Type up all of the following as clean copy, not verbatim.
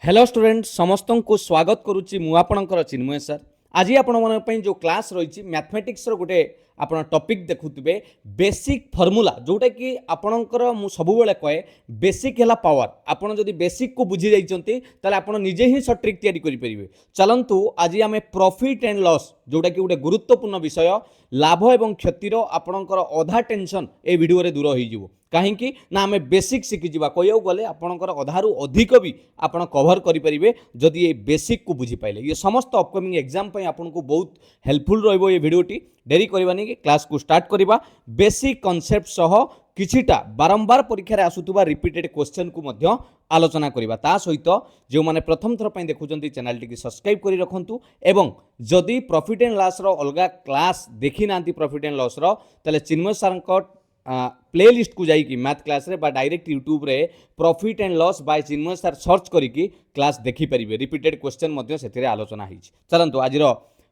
Hello student समस्त को स्वागत करुच्ची मु आपणकर चिन्मय सर आज आपण जो क्लास रही मैथमेटिक्स गोटे आप टॉपिक देखुवे बेसिक फॉर्मूला जोटा कि आपणकर मु सब कहे बेसिक है पावर आपड़ जदि बेसिक को बुझी जाइए ताले आप निजे ही सब ट्रिक तैयारी करेंगे। चलतु आज आम प्रॉफिट एंड लॉस जोटा कि गोटे गुरुत्वपूर्ण विषय लाभ एवं क्षतिर आपणकर अधा टेंशन ए वीडियो रे दूर हो कहीं ना आम बेसिक शिखिजा कह गले आपणकर अधारू अधिक भी आप कभर करेंगे जदि ये बेसिक को बुझी पाइले ये समस्त अपकमिंग एग्जाम आपको बहुत हेल्पफुल रहिबो ये वीडियोटी डेरी करवानी कि क्लास को स्टार्ट करवा बेसिक कॉन्सेप्ट सह किछिटा बारंबार परीक्षा रे आसुतुबा रिपीटेड क्वेश्चन को मध्य आलोचना करवा ता सहित जो माने प्रथम थर पई देखुचंती चैनल टी सब्सक्राइब करी रखंतु एवं जदि प्रॉफिट एंड लॉस रो अलगा क्लास देखि नांती प्रॉफिट एंड लॉस रो तले चिन्मय सर को प्लेलिस्ट को जाइए मैथ क्लास रे बा डायरेक्ट यूट्यूब रे profit and loss by Chinmay sir search करिकी क्लास देखि परिबे रिपीटेड क्वेश्चन मध्य सेथिरे आलोचना हिच। चलंतु आजिर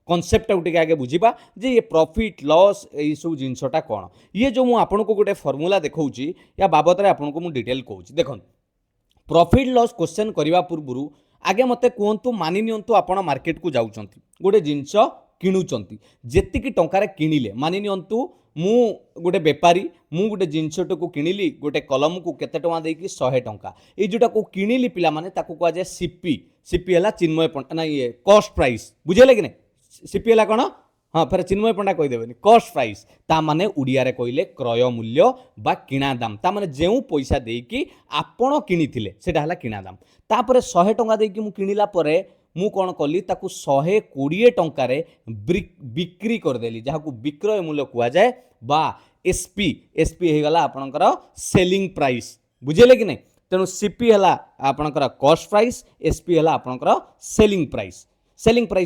कॉन्सेप्ट आउट आगे बुझीबा जे ये प्रॉफिट लॉस ये सब जिनसटा कौन ये जो मुझे आपको गोटे फॉर्मूला देखौची या बाबद रे आपको मु डिटेल कहूची देखन प्रॉफिट लॉस क्वेश्चन करबा पूर्व आगे मते कहंतु मानि नियंतु आपण मार्केट को जाउचंती गोटे जिनस किणुचंती जेतिकी टंकार किणिले मानि नियंतु मु गोटे बेपारी मु गोटे जिनसट को किणिली गोटे कलम को केते टंका देकी 100 टंका ये जोटा को किणिली पिला माने ताको कह जाय सीपी सीपी हला चिन्मय ना ये कॉस्ट प्राइस बुझेले कि नहीं सीपी हला कोन हाँ फिर चिन्मय पंडा कहीदेवे कॉस्ट प्राइस ता माने उड़िया रे कहले क्रय मूल्य बा किणा दाम ता माने जेउ पैसा देकी आपण किणिथिले सेटा हला किणा दाम तापर 100 टंका देकी मु किणिला परे मु कौन कली ताकू 120 टंकार बिक्री करदेली जहाँ को विक्रय मूल्य कह जाए बा एसपी एसपी हो गला आपणकर सेलिंग प्राइस बुझेले कि नहीं तेणु सीपी है आपणकर कॉस्ट प्राइस एसपी है आपणकर सेलिंग प्राइस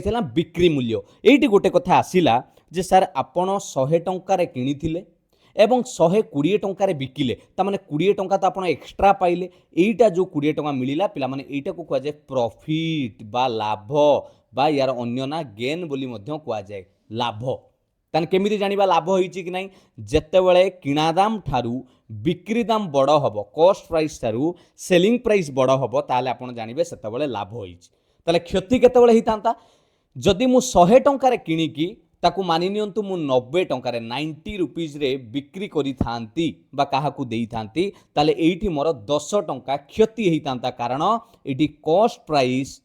है बिक्री मूल्य ये गोटे कथा आसिला जे सर आपण 100 टंकार किणिथिले एवं 120 टंकार बिकिले तामाने 20 टंका तो आप एक्सट्रा पाइले एटा जो 20 टंका मिलिला पिला माने एटा को कह जाए प्रॉफिट बा लाभ बा यार अन्य ना गेन बोली मध्य कह जाए लाभ ताने केमिति जानिबा लाभ होईची कि नाही जेतेबेले किणा दाम ठारू बिक्री दाम बड़ हबो कॉस्ट प्राइस ठारू सेलिंग प्राइस बड़ हबो ताले आपण जानिबे सेतेबेले लाभ होईची ताले क्षति केतेबेले हितांता जदि मु 100 टंकार किणिकी ताकू मानि नियंतु मु 90 टंकार 90 रुपीज रे बिक्री करी थांती बा काहाकू देई थांती ताले एठी मोर 10 टंका क्षति हेइतांता कारण एठी कॉस्ट प्राइस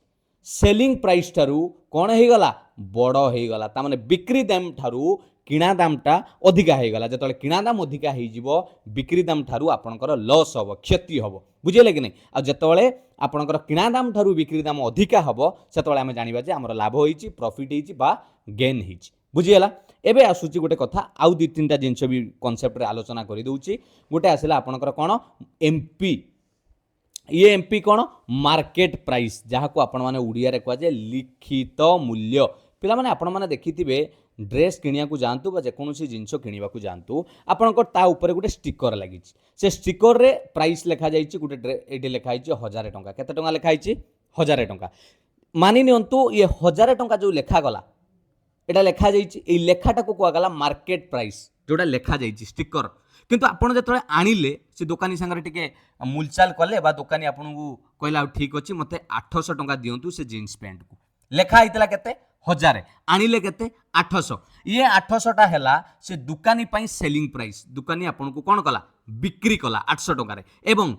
सेलिंग प्राइस ठारू कोन हे गला बड़ हे गला ता माने बिक्री दाम ठारू किणा दामटा अधिका हे गला जतले किणा दाम अधिका हे जिवो बिक्री दाम ठारू आपनकर लॉस हबो क्षति हबो बुझिले कि नहीं आ जतले आपनकर किणा दाम ठारू बिक्री दाम अधिका हबो सेतले हम जानिबा जे हमर लाभ होईची प्रॉफिट हेईची बा गेन हेईची बुझीगला एबे आसुची गोटे कथा आउ दु तीनटा जिनस भी कॉन्सेप्ट रे आलोचना करि दउची गोटे आसिला आपनकर कोन एमपी ये एमपी कोन मार्केट प्राइस जहाँ को आपण माने उड़िया रे कह जाय लिखित मूल्य पिला माने आपण माने देखिथिबे ड्रेस किनिया को जानतु बा जेकोनोसी जिनस किनिबा को जानतु आपनकर ता ऊपर गोटे स्टिकर लागि से स्टिकर रे प्राइस लिखा जाइछि गोटे एठी लिखा आइछि 1000 टंका केते टंका लिखा आइछि 1000 टंका मानि नियंतु ये 1000 टंका जो लिखा गला एटा लिखा जाइछि ए लेखाटा को कह गला मार्केट प्राइस जोटा लिखा जाइछि स्टिकर किंतु आपण जेतले आनिले से दुकानी संगे टिके मूलचाल कले बा दुकानी आपण को कहला ठीक अछि मते 800 टंका दियंतु से जीन्स पैंट को लेखा आइतला केते 1000 आनिले केते 800 ये 800 टा हैला से दुकानी पई सेलिंग प्राइस दुकानी आपण को कोन कला बिक्री कला 800 टंका रे एवं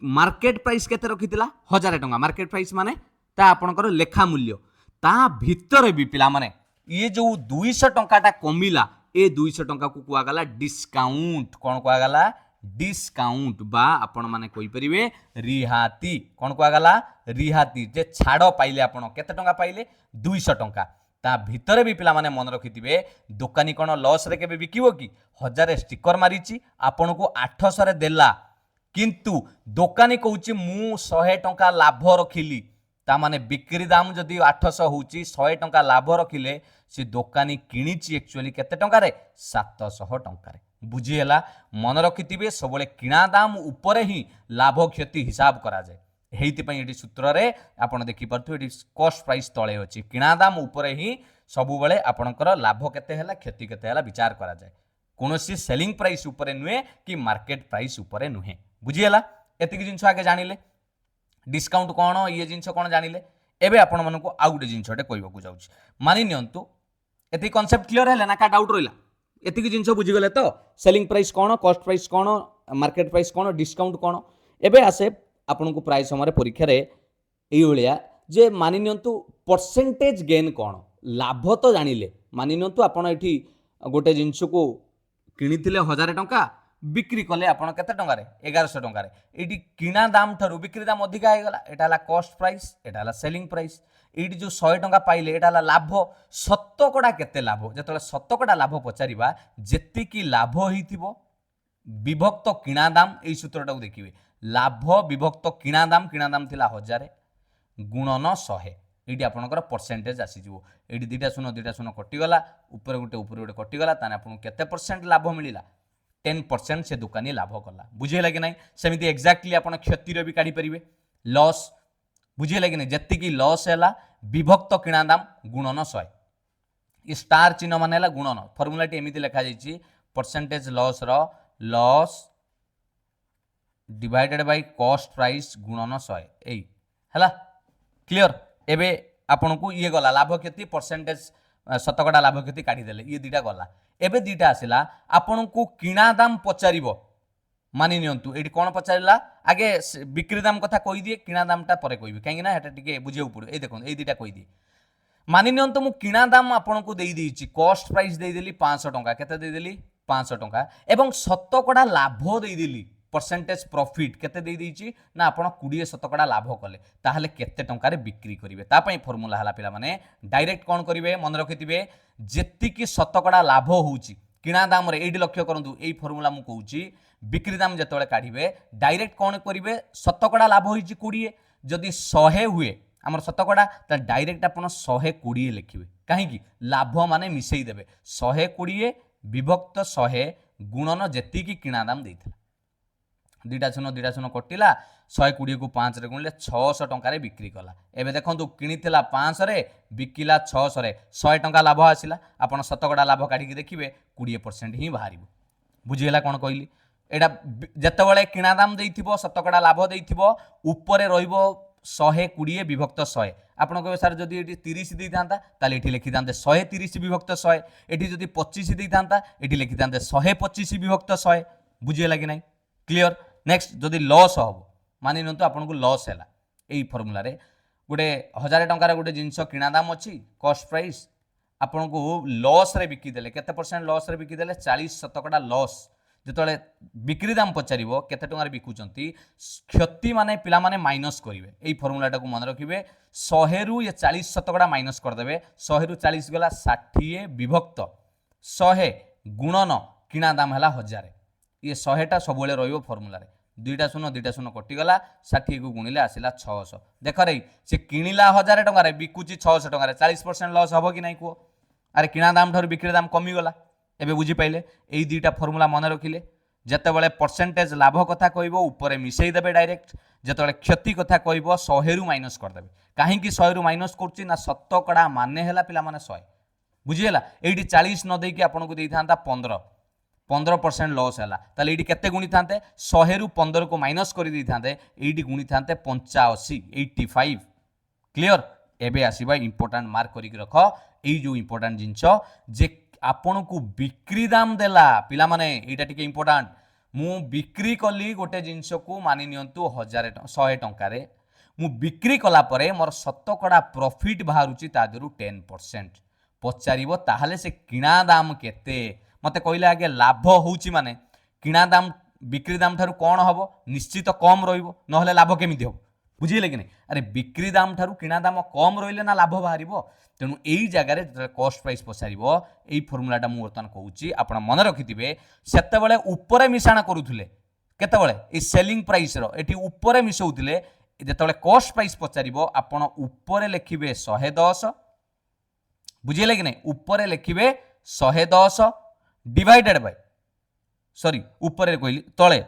मार्केट प्राइस केते रखितला 1000 टंका मार्केट प्राइस माने ता आपणकर लेखा मूल्य ता भीतर भी पिला माने ये जो 200 टंकाटा कमिला ए 200 टंका को कुआ गला डिस्काउंट कौन कुआ गला डिस्काउंट बा आपण माने कोइ परिबे रिहाती कौन कुआ गला रिहाती जे छाड़ पाइले आपण केते टंका पाइले 200 टंका ता भीतर भी पिला माने मन रखिथिबे दुकानी कोन लॉस रे केबे बिकिबो कि 1000 स्टिकर मारिची आपण को 800 रे देला किंतु दुकानी कहूची मु 100 टंका लाभ रखिली ता माने बिक्री दाम जदि 800 होची 100 टंका लाभ रखिले से दुकानी किणीची एक्चुअली केते टंका रे 700 टंका रे बुझी हला मन रखिथिबे सबले किणा दाम ऊपर ही लाभ क्षति हिसाब करा जाय हेइति पई एटी सूत्र रे आपण देखि परथु एटी कॉस्ट प्राइस तळे अछि किणा दाम ऊपर ही सबु बेले आपणकर लाभ केते हला क्षति केते हला विचार करा जाय कोनोसी सेलिंग प्राइस ऊपर नुहे कि मार्केट प्राइस ऊपर नुहे बुझी हला एतिक जिंस आगे जानिले डिस्काउंट कौन ये जिनस कौन जानिले एबे आपण मानकु आउ गुटे जिनसटे कहबाकू जाउछि मानि नियंतु एति कॉन्सेप्ट क्लियर है ना का डाउट रहिला एति जिनस बुझीगले तो सेलिंग प्राइस कौन कॉस्ट प्राइस कौन मार्केट प्राइस कौन डिस्काउंट कौन एबे आसे आपण को प्राय समय परीक्षा रे एई भलिया जे मानि नियंतु परसेंटेज गेन कौन लाभ तो जानिले मानि नियंतु आपण एठी गोटे जिनस को किनिथिले 1000 टंका बिक्री कले आपण केते टंका रे 1100 टंका रे एठी किना दाम थारु बिक्री दाम अधिका हे गला एटा हला कॉस्ट प्राइस एटा हला सेलिंग प्राइस एठी जो 100 टंका पाइले एटा हला लाभ शतकड़ा केते लाभ जेतले शतकड़ा लाभ पचारिबा जेति की लाभ होइथिबो विभक्त किना दाम एई सूत्रटा को देखिबे लाभ विभक्त किना दाम थिला 1000 गुणन 100 एटी आपनकर परसेंटेज आसी जिवो एटी दुटा शून्य कटि गला ऊपर गोटे कटि गला ताने आपन केते परसेंट लाभ मिलिला 10% से दुकानी लाभ कला बुझेला कि नहीं सेमिति एक्जाक्टली आपन क्षति रे भी काढी परिबे लॉस बुझेला कि नहीं जत्ति की लॉस हैला विभक्त किना दाम गुणन 100 ये स्टार चिन्ह माने हैला गुणन फार्मूला टी एमिति लिखा जाईची परसेंटेज लॉस रो loss divided by cost price गुणन 100 एई हैला क्लियर एबे आपन को ये गला लाभ क्षति परसेंटेज शतकड़ा लाभ क्षति काढी देले ये दुटा गला एबे दुटा आसिला आपन को किना दाम पचारिबो मानि नियंतु एटी कोन पचारिला आगे बिक्री दाम कथा कहि दिए किना दामटा परे कहबी काहे ना एटा टिके बुझेउ पड़ो ए देखो ए दुटा कहि दिए मानि नियंतु मु किना दाम आपन को देई देइची कॉस्ट प्राइस देई देली 500 टंका केते देई देली 500 टंका एवं शतकड़ा लाभ देई देली परसेंटेज प्रॉफिट केते देई देइची ना आपण 20 शतकड़ा लाभ कले ताहले केते टंका रे बिक्री करिवे ता पई फार्मूला हला पिला माने डायरेक्ट कोन करिवे मन रखिथिबे जेति की शतकड़ा लाभ होउची किना दाम रे एडी लक्ष्य करंतु एई फार्मूला मु कहूची बिक्री दाम जतले काढिबे डायरेक्ट कोन करिवे शतकड़ा लाभ होइची 20 जदि 100 हुए हमर शतकड़ा त डायरेक्ट आपण 120 लिखिबे काहे की लाभ माने मिसई देबे 120 विभक्त 100 गुणन जेति की किना दाम देइथिला दुटा शून्य कटिला 120 को 5 रे गुणले 600 टंका रे बिक्री कला एबे देखंतु किनिथिला 500 रे बिकिला 600 रे 100 टंका लाभ आसिला आपण शतकड़ा लाभ काढी के देखिबे 20% ही बाहरिबो बुझिला कोन कहली एडा जतबेले किना दाम देइथिबो शतकड़ा लाभ देइथिबो ऊपर रहिबो 120 विभक्त 100 आपण कहबे सर जदी एटी 30 देई थांता ताले एटी लिखि थांते 130 विभक्त 100 एटी जदी 25 देई थांता एटी लिखि थांते 125 विभक्त 100 बुझिला कि नै क्लियर नेक्स्ट जदि लॉस हम मानि नियंतु आपन को लॉस हैला एई फार्मूला रे गोटे 1000 टंका रे गोटे जिंस किना दाम अछि कॉस्ट प्राइस आपन को लॉस रे बिकी देले केते परसेंट लॉस रे बिकी देले 40 शतकड़ा लॉस जेतले बिक्री दाम पचारिबो केते टंका रे बिकुचंती क्षति माने पिला माने माइनस करिवे एई फार्मूलाटा को मन रखिबे 100 रु ये 40 शतकड़ा माइनस कर देबे 100 रु 40 गला 60 विभक्त 100 गुणन किना दाम हैला 1000 ये 100टा सबले रहिबो फार्मूला रे दुटा शून्य कटिगला 60 को गुणिले आसिला 600 देख रे से किनिला 1000 टंका रे बिकुची 600 टंका रे 40% लॉस हबो कि नै को अरे किना दाम ठार बिक्री दाम कमी गला एबे बुझी पाइले एई दुटा फार्मूला मन रखिले जेतेबेले परसेंटेज लाभ कथा कहबो ऊपर मिसई देबे डायरेक्ट जेतेबेले क्षति कथा कहबो 100 रु माइनस कर देबे काहे कि 100 रु माइनस करची ना शतकड़ा माने हैला पिला माने 100 बुझियला एडी 40 न देकी आपन को देई थांता 15% लॉस है ताले ये केते गुणी था 100 रु 15 को माइनस कर दी था ये गुणी था 85 85 क्लियर एबे आसीबा इंपोर्टेंट मार्क करिक रख एई जो इंपोर्टेंट जिंस जे आपन को बिक्री दाम देला पिला माने एटा टिके इंपोर्टेंट मु बिक्री कली गोटे जिंस को मानि नियंतु 100 टंका रे मु बिक्री कला परे मोर शतकड़ा प्रॉफिट बाहरुची ता देरु 10% पचारिबो ताहाले से किना दाम केते मते कहले आगे लाभ होउची माने किना दाम बिक्री दाम ठारू कोन हबो निश्चित कम रहिबो नहले लाभ केमिति हबो बुझिले कि नै अरे बिक्री दाम ठारू किना दाम कम रहिले ना लाभ बाहरिबो तेनु एई जगह रे कॉस्ट प्राइस पसारिबो एई फार्मूलाटा मु वर्तमान कहूची आपण मन रखिथिबे सेते बेले ऊपर मिसाणा करूथुले केते बेले ए सेलिंग प्राइस रो एठी ऊपर मिसौथुले जेते कॉस्ट प्राइस पचारिबो आपण ऊपर लिखिबे 110 बुझिले कि नै ऊपर लिखिबे 110 डिवाइडेड बाय सॉरी ऊपर कहली तले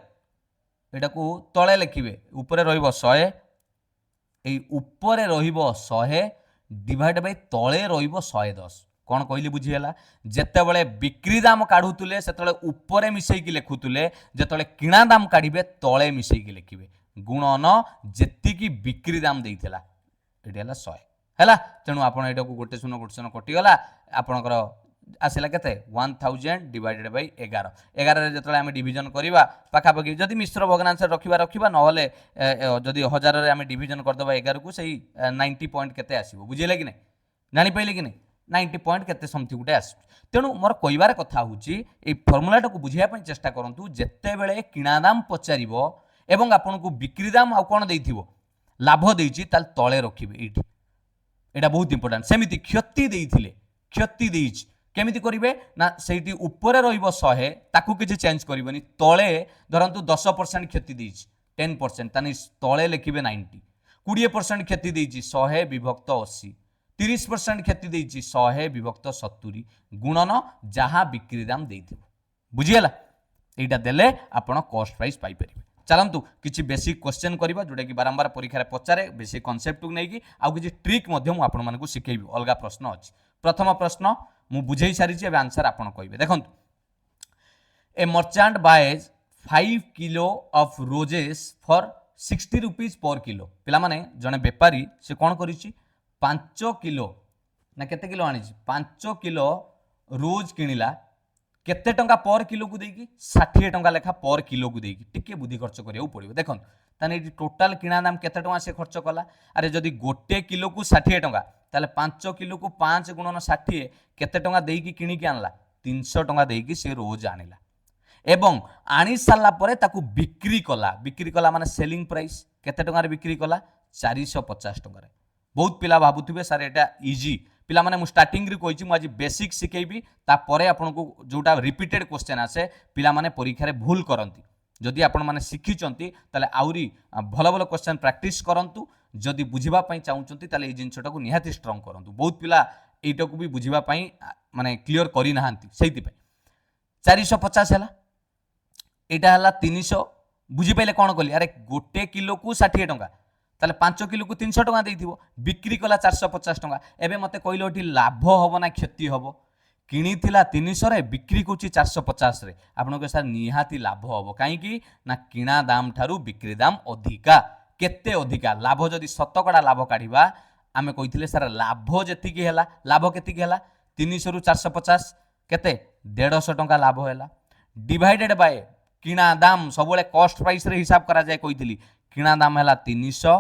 एटा को तले लिखिबे ऊपर रहिबो 100 एई ऊपर रहिबो 100 डिवाइड बाय तले रहिबो 110 कोन कहली बुझियला जेते बेले बिक्री दाम काढुतुले सेतले ऊपर मिसई की लिखुतुले जेतले किना दाम काढिबे तले मिसई की लिखिबे गुणन जेतिकी बिक्री दाम देइथिला एटी हला 100 हैला तेणु आपण एटा को गोटे शून्य कटिगला आपणकर आसला केते 1000 डिवाइडेड बाय 11 11 रे जतले आमे डिवीजन करिवा पाखापाखि जदि मिश्र भग्नांश रखिबा नहले जदि 1000 रे आमे डिवीजन करदबा 11 को सही 90 पॉइंट केते आसीबो बुझिले कि नै जानि पइले कि नै 90 पॉइंट केते समथि गुटे आस तेणु मोर कहिबार कथा होची ए फॉर्मूलाटा को बुझिया पय चेष्टा करंतु जेते बेले किणा दाम पचारिबो एवं आपन को बिक्री दाम आ कोन देइथिबो लाभ देइची ताल तळे रखिबे एठी एटा बहुत इंपोर्टेंट सेमिति क्षति देइथिले क्षति देइची केमिति करिवे ना सेठी ऊपर रहिबो 100 ताकू किछि चेंज करिवनी तळे धरंतु 10% क्षति देइची 10% तानी तळे लिखिबे 90 20% क्षति देइची 100 विभक्त 80 30% क्षति देइची 100 विभक्त 70 गुणन जहा बिक्री दाम देइथिबो बुझियला एटा देले आपण कॉस्ट प्राइस पाई परिबे चलंतु किछि बेसिक क्वेश्चन करबा जोटा कि बारंबार परीक्षा रे पचारे बेसिक कांसेप्ट को नेकी आ किछि ट्रिक मध्य मु आपण मानकु सिखेबी अलगा प्रश्न अछि प्रथम प्रश्न मु बुझेई सारी छी एबे आंसर आपण कहिबे देखंतु ए merchant boys 5 kilo of roses for 60 rupees पर किलो पिला माने जने व्यापारी से कोन करिछि 5 किलो ना केते किलो आनी 5 किलो रोज किनिला केते टंका पर किलो को देकी 60 टंका लेखा पर किलो को देकी टिके बुद्धि खर्च करियो पड़िबो देखन ताने एटी टोटल किना दाम केते टंका से खर्च कला अरे जदी गोटे किलो को 60 टंका ताले 5 किलो को 5 गुणन 60 केते टंका देकी किनी के आनला 300 टंका देकी से रोज आनिला एवं आनी साला परे ताकू बिक्री कला माने सेलिंग प्राइस केते टंका रे बिक्री कला 450 टंका रे बहुत पिला भाबुथिबे सर एटा इजी पिला माने मु स्टार्टिंग रे कहिछि मु आज बेसिक सिखेबी ता परे आपन को जोटा रिपीटेड क्वेश्चन आसे पिला माने परीक्षा रे भूल करंती जदि आपण माने सिखिचंती ताले आउरी भलो भलो क्वेश्चन प्रैक्टिस करंतु जदि बुझिबा पई चाहुचंती ताले ए जिंसटा को निहाती स्ट्रांग करंतु बहुत पिला एटा को भी बुझिबा पई माने क्लियर करि नाहंती सेहिति पई 450 हैला एटा हला 300 बुझि पइले कोन कली अरे गोटे किलो को 60 टंका ताले 5 किलो को 300 टंका देइथिबो बिक्री कला 450 टंका एबे मते कहिलो एठी लाभ होबो ना क्षति होबो किनी थिला 300 रे बिक्री कोची 450 रे आपन को सर निहाती लाभ होबो काहे कि ना किना दाम थारु बिक्री दाम अधिका केते अधिका लाभ जदी शतकड़ा लाभ काढिबा आमे कहिथिले सर लाभ जेति की हैला लाभ केति की हैला 300 रु 450 केते 150 टंका लाभ हैला डिवाइडेड बाय किना दाम सबले कॉस्ट प्राइस रे हिसाब करा जाय कहिथिली किना दाम हैला 300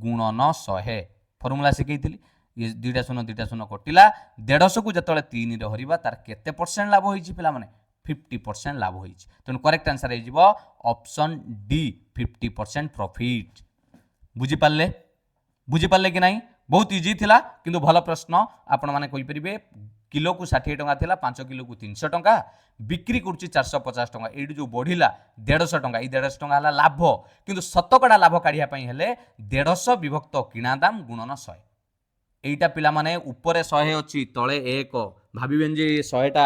गुणन 100 फॉर्मूला सिखैथिली ये दुईटा शून्य कटिला 150 को जतले 3 रे हरिबा तार केते परसेंट लाभ होईची पिला माने 50% लाभ होईची तेनु करेक्ट आंसर हे जिवो ऑप्शन डी 50% प्रॉफिट बुझी पाले कि नहीं बहुत इजी थिला किंतु भलो प्रश्न आपण माने कहि परिबे किलो को 60 टंका थिला 5 किलो को 300 टंका बिक्री करछि 450 टंका एडी जो बढ़िला 150 टंका ई 150 टंका हला लाभ किंतु शतकड़ा लाभ काढिया पई हेले 150 विभक्त किना दाम गुणन 100 एटा पिला माने ऊपरे 100 अछि तळे 1 भाबिबेन जे 100 टा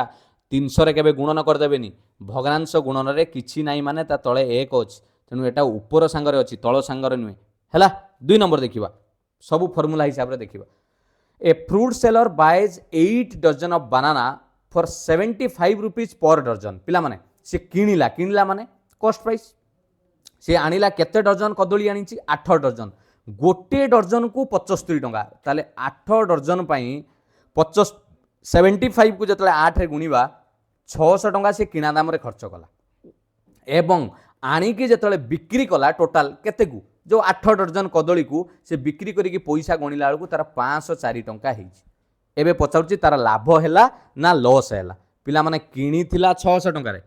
300 रे केबे गुणन कर देबेनी भग्नांश गुणन रे किछि नाही माने ता तळे 1 अछि तेनु एटा ऊपर संगरे अछि तळ संगरे नुय हैला 2 नंबर देखिबा सब फार्मूला हिसाब रे देखिबा a fruit seller buys 8 dozen of banana for 75 rupees पर डजन पिला माने से किनिला माने कॉस्ट प्राइस से आनिला केते डजन कदली आनिची 8 डजन गोटे डजन को 75 टंका ताले 8 डजन पई 75 को जतले 8 रे गुणीबा 600 टंका से किना दाम रे खर्च कला एवं आनी के जतले बिक्री कला टोटल केते को जो 8 डजन कदली को से बिक्री करिकी पैसा गणिला बेलू तार 504 टंका हेछि एबे पचाउछि तार लाभ हैला ना लॉस हैला पिला माने किनी थिला 600 टंका रे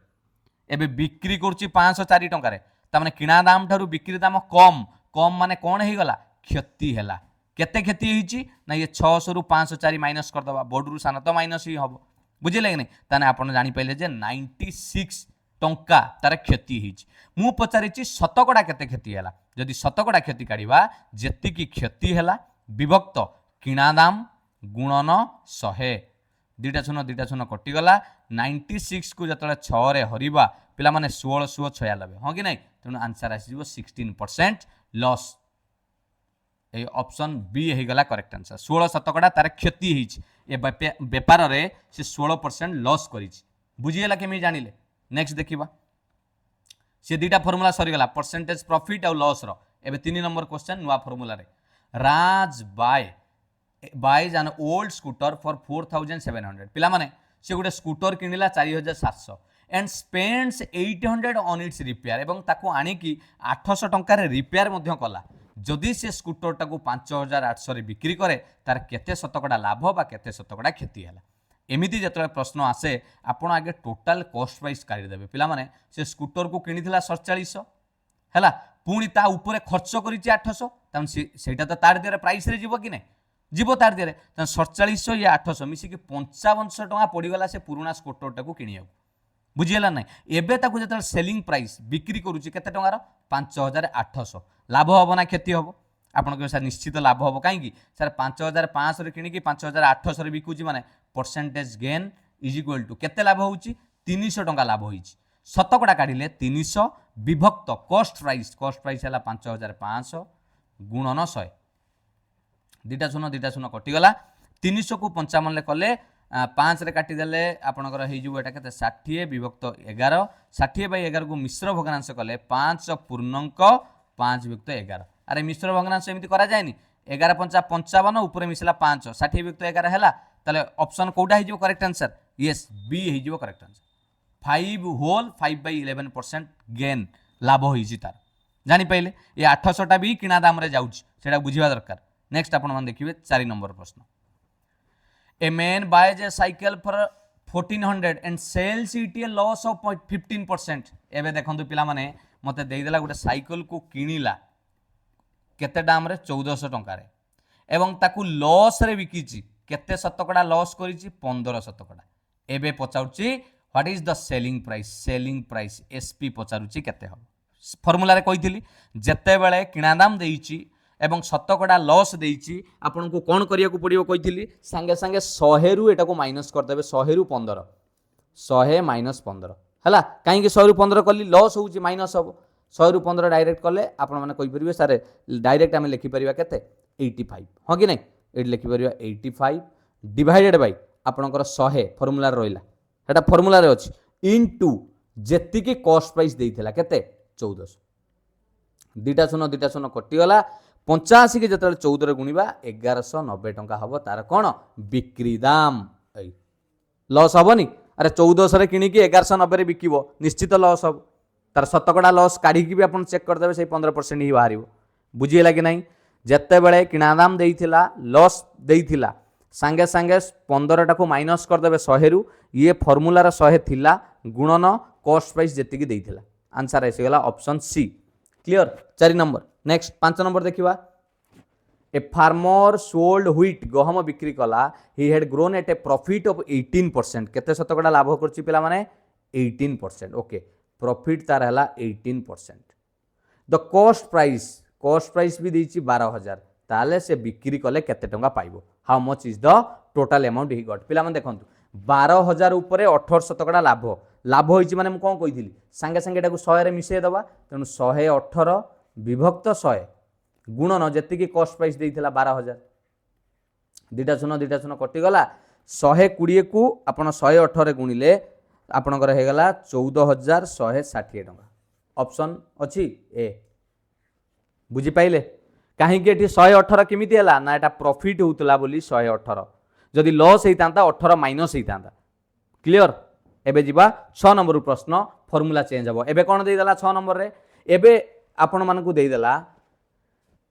एबे बिक्री करछि 504 टंका रे ता माने किना दाम थारु बिक्री दाम कम माने कोन हे गला क्षति हैला केते क्षति हेछि ना ये 600 रु 504 माइनस कर दबा बोर्ड रु सान तो माइनस ही हबो बुझिले कि नै ताने आपण जानि पइले जे 96 टंका तार क्षति हेछि मु पचारिछि शतकड़ा केते क्षति हैला जदि शतकड़ा क्षति काढिबा जेति की क्षति हैला विभक्त किना दाम गुणन 100 दुईटा शून्य कटि गला 96 को जतले 6 रे हरिबा पिला माने 1696 हां कि नै तेनु आंसर आसी जिवो 16% लॉस ए ऑप्शन बी हे गला करेक्ट आंसर 16 शतकड़ा तार क्षति हेछि ए व्यापार रे से 16% लॉस करिछि बुझियला केमि जानिले नेक्स्ट देखिबा से दुईटा फार्मूला सरी गला परसेंटेज प्रॉफिट और लॉस रो एबे 3 नंबर क्वेश्चन नुआ फॉर्मूला रे Raj buys an old scooter for 4700 पिला माने से गोटे स्कूटर किनिला 4700 and spends 800 on its repair एवं ताको आनिकी 800 टंकार रिपेयर मध्य कला जदि से स्कूटर टाको 5800 रे बिक्री करे तार केते शतकड़ा लाभ बा केते शतकड़ा क्षति है एमिति जतले प्रश्न आसे आपण आगे टोटल कॉस्ट प्राइस काढी देबे पिला माने से स्कूटर को किनिथिला 4700 हैला पुणी ता ऊपर खर्च करिछि 800 तम सेटा तो तार दिरे प्राइस रे जीवो कि नै जीवो तार दिरे त 4700 या 800 मिसी के 5500 टका पड़ी गला से पुराना स्कूटर टाको किनिया बुझीला ना एबे ताको जतले सेलिंग प्राइस बिक्री करूछि केते टंगार 5800 लाभ हबो ना क्षति हबो आपण के सर निश्चित लाभ हबो काहे कि सर 5500 रे किनि कि 5800 रे बिकुछि माने percentage gain is equal to केते लाभ होउछि 300 टंका लाभ होइछि शतकड़ा काढिले 300 विभक्त कॉस्ट प्राइस हला 5500 गुणन 100 दीटा शून्य कटि गला 300 को 55 ले कले 5 रे काटी देले आपनकर हेइ जु एटा केते 60 विभक्त 11 60/11 को मिश्र भग्नांश कले 5 पूर्णांक 5 विभक्त 11 अरे मिश्र भग्नांश एमिति करा जायनी 11 5 55 ऊपर मिसला 5 60 विभक्त 11 हैला ताले ऑप्शन कोडा हे जु करेक्ट आंसर यस बी हे जु करेक्ट आंसर 5 होल 5/11% गेन लाभ होइछि तार जानि पहिले ये 800 टा भी किना दाम रे जाउछि सेटा बुझिबा दरकार नेक्स्ट आपण मन देखिबे 4 नंबर प्रश्न a man buys a cycle for 1400 and sells it a loss of 15% एबे देखंतु पिला माने मते देइ देला गुटे साइकिल को किनिला केते दाम रे 1400 टंका रे एवं ताकू लॉस रे बिकिछि केते शतकड़ा लॉस करिछि 15 शतकड़ा एबे पचाउछि what is the selling price SP पचारुछि केते हो फार्मूला रे कहिथिली जत्ते बेले किना दाम देइछि एवं शतकड़ा लॉस देइछि आपन को कोन करिया को पड़ियो कहिथिली संगे संगे 100 रु एटा को माइनस कर देबे 100 रु 15 100 माइनस 15 हला काहे कि 100 रु 15 कली लॉस होउछि माइनस हो 100 रु 15 डायरेक्ट कले आपन माने कहि परिबे सारे डायरेक्ट हम लिखि परिबा केते 85 हो कि नै एट लिखि परिबा 85 डिवाइडेड बाय आपनकर 100 फार्मूला रोइला एटा फार्मूला रे अछि इनटू जेति की कॉस्ट प्राइस देइथिला केते 1400 दीटा शून्य कटि गला 85 के जतले 14 रे गुणिबा 1190 टंका हबो तार कोन बिक्री दाम एई लॉस हबोनी अरे 1400 रे किनि की 1190 रे बिकिबो निश्चित लॉस हबो तार शतकड़ा लॉस काढी की भी अपन चेक कर देबे से 15% ही बाहरिबो बुझिएला कि नहीं जत्ते बेले किना दाम देइथिला लॉस देइथिला संगे संगे 15 टा को माइनस कर देबे 100 रु ये फार्मूला रा 100 थिला गुणन कॉस्ट प्राइस जेति की देइथिला आंसर आसी गला option C clear 4 number next 5 number देखिबा ए फार्मर सोल्ड व्हीट गहम बिक्री कला he had grown at a profit of 18% केते शतकड़ा लाभ करछि पिला माने 18% ओके प्रॉफिट तार हला 18% द कॉस्ट प्राइस भी देछि 12000 ताले से बिक्री कले केते टंका पाइबो how much is the total amount he got पिला माने देखंतु 12000 ऊपर 18 शतकड़ा लाभ होइछि माने म कोन कहिथिली संगे संगे एटाको 100 रे मिसे दबा तेनु 118 विभक्त 100 गुणन जेति की कॉस्ट प्राइस देइथिला 12000 दीटा शून्य कटि गला 120 को आपण 118 रे गुणिले आपणकर हे गला 14160 टंका ऑप्शन अछि ए बुझी पाइले काहे कि एठी 118 केमिति हला ना एटा प्रॉफिट होतला बोली 118 जदि लॉस हेइतांता 18 माइनस हेइतांता क्लियर एबे जिबा 6 नंबर प्रश्न फार्मूला चेंज हबो एबे कोन देइ देला 6 नंबर रे एबे आपण मानकु देइ देला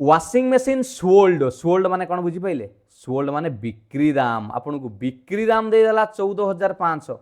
वाशिंग मशीन सोल्ड माने कोन बुझी पाइले सोल्ड माने बिक्री दाम आपन को बिक्री दाम देइ देला 14500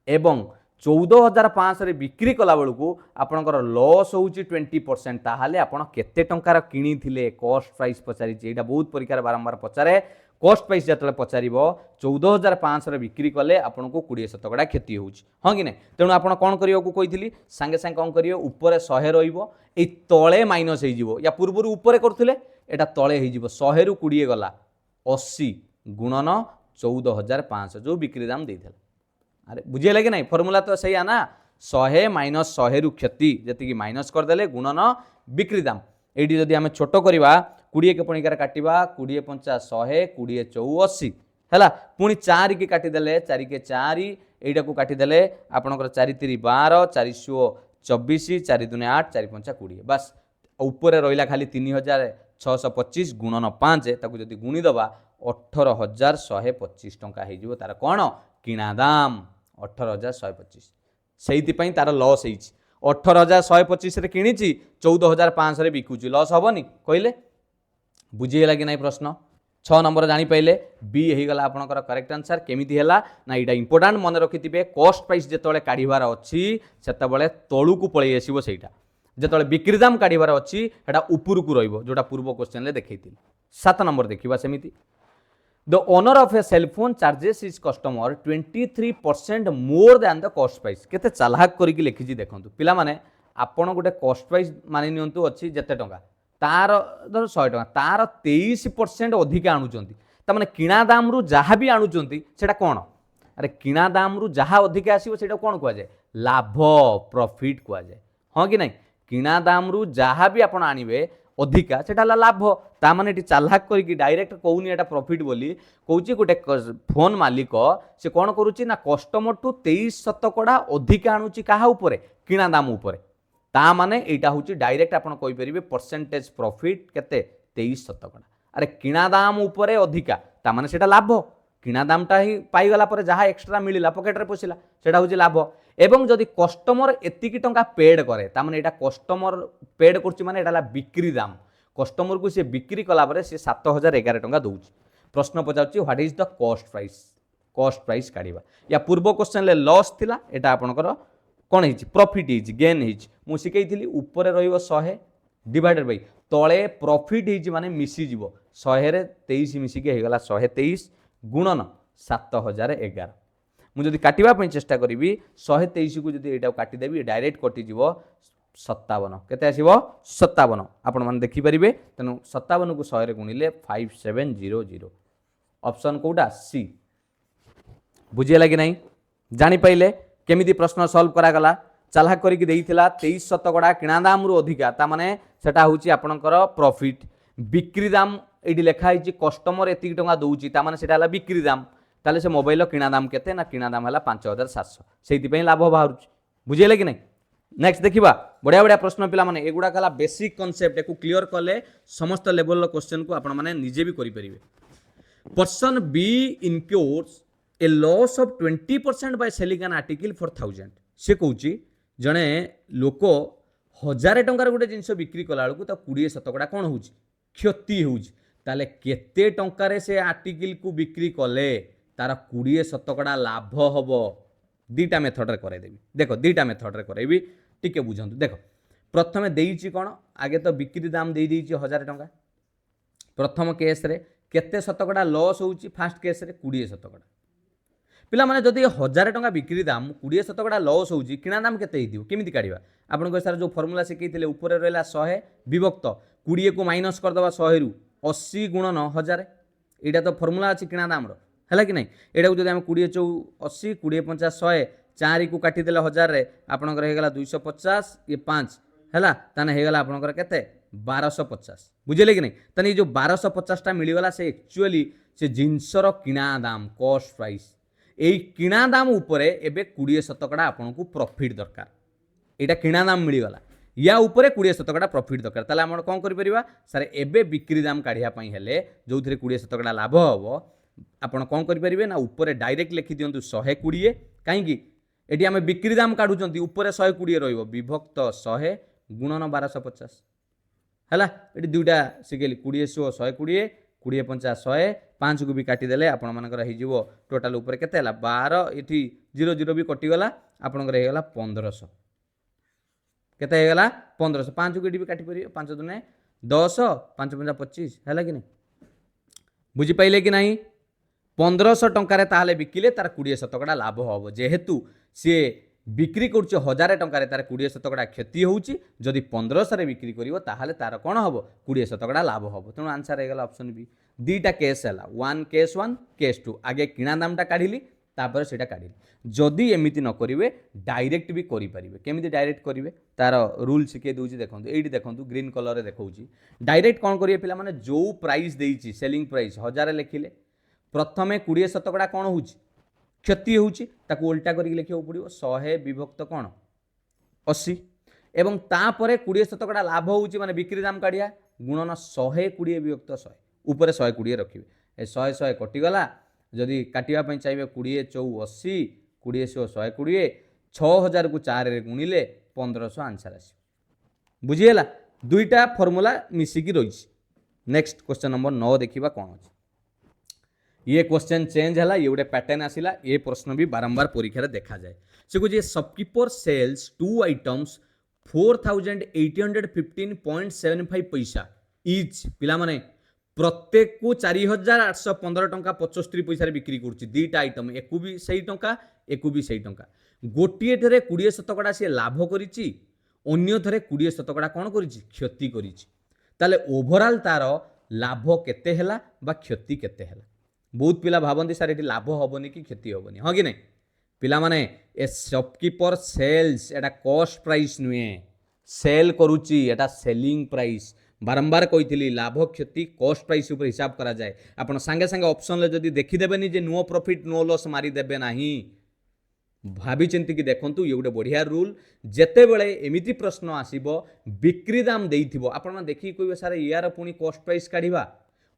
एवं 14500 रे बिक्री कला बेलू को आपनकर लॉस होउची 20% ताहाले आपण केते टंकार किनी थिले कॉस्ट प्राइस पचारि छी एटा बहुत परीक्षा बारंबार पचारे कॉस्ट प्राइस जतले पचारिबो 14500 रे बिक्री कले आपन को 20 शतकड़ा क्षति होउची हां कि नै तेनु आपण कोन करियो को कहिथिली संगे संगे कोन करियो ऊपर 100 रहइबो ए तळे माइनस हे जिवो या पूर्वरु ऊपर करथिले एटा तळे हे जिवो 100 रु 20 गला 80 गुणन 14500 जो बिक्री दाम देइथला अरे बुझे लगे नहीं फॉर्मूला तो सही है ना 100 माइनस 100 रु क्षति जति माइनस कर देले गुणन बिक्री दाम एडी जदि हमें छोट करबा 20 के पणिकार काटिबा 20 पंचा 100 20 84 हैला पुनी 4 के काटी देले 4 के 4 एटा को काटी देले आपनकर 4 3 12 4 24 4 2 8 4 5 20 बस ऊपर रहा खाली 3625 गुणन 5 ताकू जदि गुणीदबा 18125 टंका हो तार कौन किणा दाम 18125 से तार लॉस हो 18125 किणी 14500 बिकुची लॉस हेनी कहले बुझीगला कि नहीं प्रश्न 6 नंबर जापारे बी होगा आपंकर करेक्ट आंसर केमी है ना यहाँ इंपोर्टाट मन रखिथे कॉस्ट प्राइस जो काढ़ार अच्छी से तलू को पलि आसो से जो बिक्री दाम काढ़ार अच्छी उपरकू रोटा पूर्व क्वेश्चन देखी 7 नंबर देखा सेमती the owner of A cellphone charges is customer 23% more than the cost price केते चालाक करके लिखी देखो पिला माने आपण गोटे कॉस्ट प्राइस मानि नियंतु अच्छी जेते टंका तार धर 100 टंका तार 23% अधिक आणुचंती ता माने किणा दाम रु जहाँ भी आणुचंती सेटा कोन अरे किणा दाम रु जहाँ अधिक आसीबो सेटा कोन कुआ जाय लाभ प्रॉफिट कुआ जाय हां कि नहीं किणा दाम रु जहाँ भी आपण आनिबे अधिका सेटा लाभ ता माने एटी चालाक करके डायरेक्ट कहूनी एटा प्रॉफिट बोली कहूची गोटे फोन मालिक से कौन करुच्ची ना कस्टमर टू 23% अधिक आणुची कहा उपरे किणा दाम उपरे ता माने एटा होची डायरेक्ट आपण कहि परिबे परसेंटेज प्रॉफिट केते 23%। अरे किणा दाम उपरे अधिका ता माने सेटा लाभ किणा दामटा ही पाई गला पर जहाँ एक्स्ट्रा मिलिला पॉकेट रे पसिला सेटा होची लाभ एवं जदि कस्टमर एतिकी टंका पेड करे ता माने एटा कस्टमर पेड करछि माने एटा बिक्री दाम कस्टमर को से बिक्री कला पर से 7011 टंका दउछि प्रश्न पचाउछि what is the cost price काढिबा या पूर्व क्वेश्चन ले लॉस थिला एटा आपनकर कौन है प्रॉफिट है गेन है मु शिखई ऊपर रहिबो 100 डिवाइडेड बाय तले प्रॉफिट है माने मिसी जीवो 100 रे 23 मिसिके हे गला 123 गुणन 7011 मुझे काटिबा पई चेष्टा करी 123 को जब यहाँ काटिदेवी डायरेक्ट कटिज 57 केते आसीबो 57 आपण माने देखि परिबे तेनु 57 को 100 रे गुणिले 5700 ऑप्शन कोडा सी बुझियला कि नहीं जानि पाइले केमिति प्रश्न सॉल्व करा गला चालाक करके देइथिला 23% किणा दाम रु अधिका ता माने सेटा होची आपनकर प्रॉफिट बिक्री दाम एडी लेखा हिची कस्टमर एतिक टंका दउची ता माने सेटा हला बिक्री दाम ताले से मोबाइल किणा दाम केते ना किणा दाम हला 5700 सेति पई लाभ बाहरुची बुझियले कि नहीं नेक्स्ट देखिबा बढ़िया बढ़िया प्रश्न पिला माने एगुडा कला बेसिक कांसेप्ट एको क्लियर कले समस्त लेवल क्वेश्चन को आपण माने निजे भी करि परिबे person B incurs a loss of 20% by selling an article for 1000 से कहूची जणे लोक 1000 टंकार गोटे जिनिस बिक्री कला बेलू तो 20% कौन हो क्षति होले केते टंकार से आर्टिकल को बिक्री कले तार 20% लाभ हम दीटा मेथड करदेवी देख दीटा मेथड करबी टिके बुझंतु देख प्रथम देइछि कौन आगे तो बिक्री दाम दे देइछि 1000 टंका प्रथम केस रे केते शतकड़ा लॉस होउछि फास्ट केस रे 20% पिला माने जदि 1000 टंका बिक्री दाम 20% लॉस होउछि किणा दाम केते हिदियो केमिति काढिबा आपण को सर जो फार्मूला सिखैथिले ऊपर रहला 100 विभक्त 20 को माइनस कर दबा 100 रु 80 गुणन 1000 एटा तो फार्मूला अछि किणा दाम रो हैला कि नहीं एटा को जदि हम 20 चौ 80 20 50 100 4 को काटी देले 1000 रे आपनकर हे गला 250 ये 5 हैला ताने हे गला आपनकर केते 1250 बुझिले कि नहीं तने ये जो 1250 टा मिली गला से एक्चुअली से जिंसर किणा दाम कॉस्ट प्राइस एई किणा दाम उपरे एबे 20% आपन को प्रॉफिट दरकार एटा किणा दाम मिली गला या उपरे 20% प्रॉफिट दरकार ताले हम कोन करि परिबा सर एबे बिक्री दाम काढिया पई हेले जोथरे 20% लाभ हबो आपण कोन करि परिबे ना उपरे डायरेक्ट लिखि दियंतु 120 काहे कि एटी हम बिक्री दाम काढुचंती उपरे 120 रहइबो विभक्त 100 गुणन 1250 हैला एटी दुटा सिकेली 20 120 20 50 100 5 को भी काटी देले आपण मानकर हे जीवो टोटल ऊपर केते हला 12 एठी 00 भी कटि गला आपनकर हे गला 1500 केते हे गला 1500 5 को एठी भी काटी परियो 5 दुने 10 5 5 25 हैला कि नहीं बुझी पाइले कि नहीं 1500 टंका ताहले बिकिले तार 20% लाभ हम जेहेतु सी बिक्री कर 1000 टंका तार 20% क्षति होउची जदि 1500 बिक्री करिवो ताहले तार कोन हबो 20% लाभ हम तेणु आंसर हे गला ऑप्शन बी दीटा केस है 1 केस 2 आगे किणा दामटा काढ़िली तापर सेटा काढ़िली जदि एमिति न करिवे डायरेक्ट भी करि परिबे केमिति डायरेक्ट करिवे तार रूल सिखे दोउची देखंतु एठी देखंतु ग्रीन कलर रे देखौची डायरेक्ट कोन करिवे पिला माने जो प्राइस देइची सेलिंग प्राइस 1000 लिखिले प्रथमे 20% कोन होउची क्षति होउची ताकू उल्टा करिक लिखियो पड़िबो 100 विभक्त कोन 80 एवं तापरे 20 शतकड़ा लाभ होउची माने बिक्री दाम काढ़िया गुणन 120 विभक्त 100 ऊपर 120 रखिबे ए 100 100 कटिगला जदि काटिया पई चाहिबे 20 चौ 80 20 सौ 120 6000 को 4 रे गुणिले 1500 आंसर आसी बुझिएला दुईटा फॉर्मूला मिसिकी रही। नेक्स्ट क्वेश्चन नंबर 9 देखिबा कोन अछि ये क्वेश्चन चेंज है ये गोटे पैटर्न आसिला ये प्रश्न भी बारंबार परीक्षा देखा जाए से कह शॉपकीपर सेल्स 2 आइटम्स 4815.75 पैसा इच पिला माने प्रत्येक को 4815 टंका 75 पैसा बिक्री करुच्ची दुईटा आइटम एकू भी सही टंका एकू भी सही टंका गोटे थे 20 शतकड़ा सी लाभ करिछि अन्य थे 20 शतकड़ा कौन करिछि क्षति करिछि ताले ओवरऑल तार लाभ केते हैला बा क्षति केते हैला बहुत पिला भावती सार ये लाभ हेनी कि क्षति हेनी हाँ कि नहीं पिला माने ए शॉपकीपर सेल्स एटा कॉस्ट प्राइस नुहे सेल करुच्ची एटा सेलिंग प्राइस बारंबार कही लाभ क्षति कॉस्ट प्राइस ऊपर हिसाब करा जाए आपण सांगे सांगे ऑप्शन ले जदी देखिदेबेनी जे नो प्रॉफिट नो लॉस मारी देबे नाही भाभी चिंती कि देखंतु ये गोटे बढ़िया रूल जेते बेले एमिति प्रश्न आसीबो बिक्री दाम देइथिबो आपण देखि कहबे सारे यार पुनी कॉस्ट प्राइस काढिबा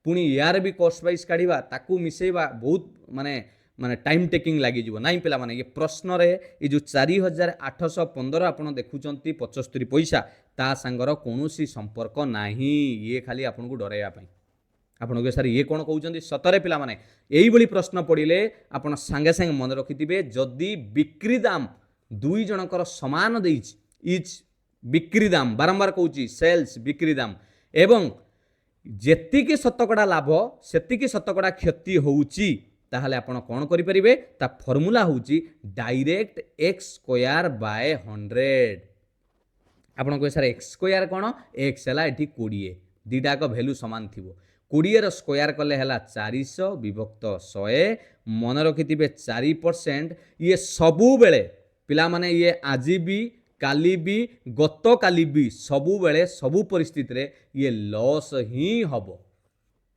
पुणी यार भी कॉस्ट प्राइस काढ़ा ताकू मिसेबा बहुत माने माने टाइम टेकिंग लगी नाई पिला माने ये प्रश्न रे ये जो 4815 आपण देखुचंती 75 पैसा ता संगर कोनोसी संपर्क नाही ये खाली आपन को डराइबा पई आपण के सर ये कोन कहउचंती सतरे पिला माने एई बली प्रश्न पड़िले आपण संगे संगे मन रखिथिबे जदी बिक्री दाम दुई जनकर समान देइछ इच बिक्री दाम बारंबार कहउची सेल्स बिक्री दाम एवं जेतिकी शतकड़ा लाभ सेतिकी शतकड़ा क्षति होउची ताहले आपण कोन करि परिबे ता फार्मूला होउची डायरेक्ट x स्क्वायर बाय 100 आपण को सर x स्क्वायर कोन x हला एठी 20 दीटा को वैल्यू समान थिबो 20 रो स्क्वायर कले हला 400 विभक्त 100 मन रखिथिबे 4% ये सबु बेले पिला माने ये आजी भी काली भी गत काली भी सबु बेले सबु परिस्थिति रे ये लॉस ही हबो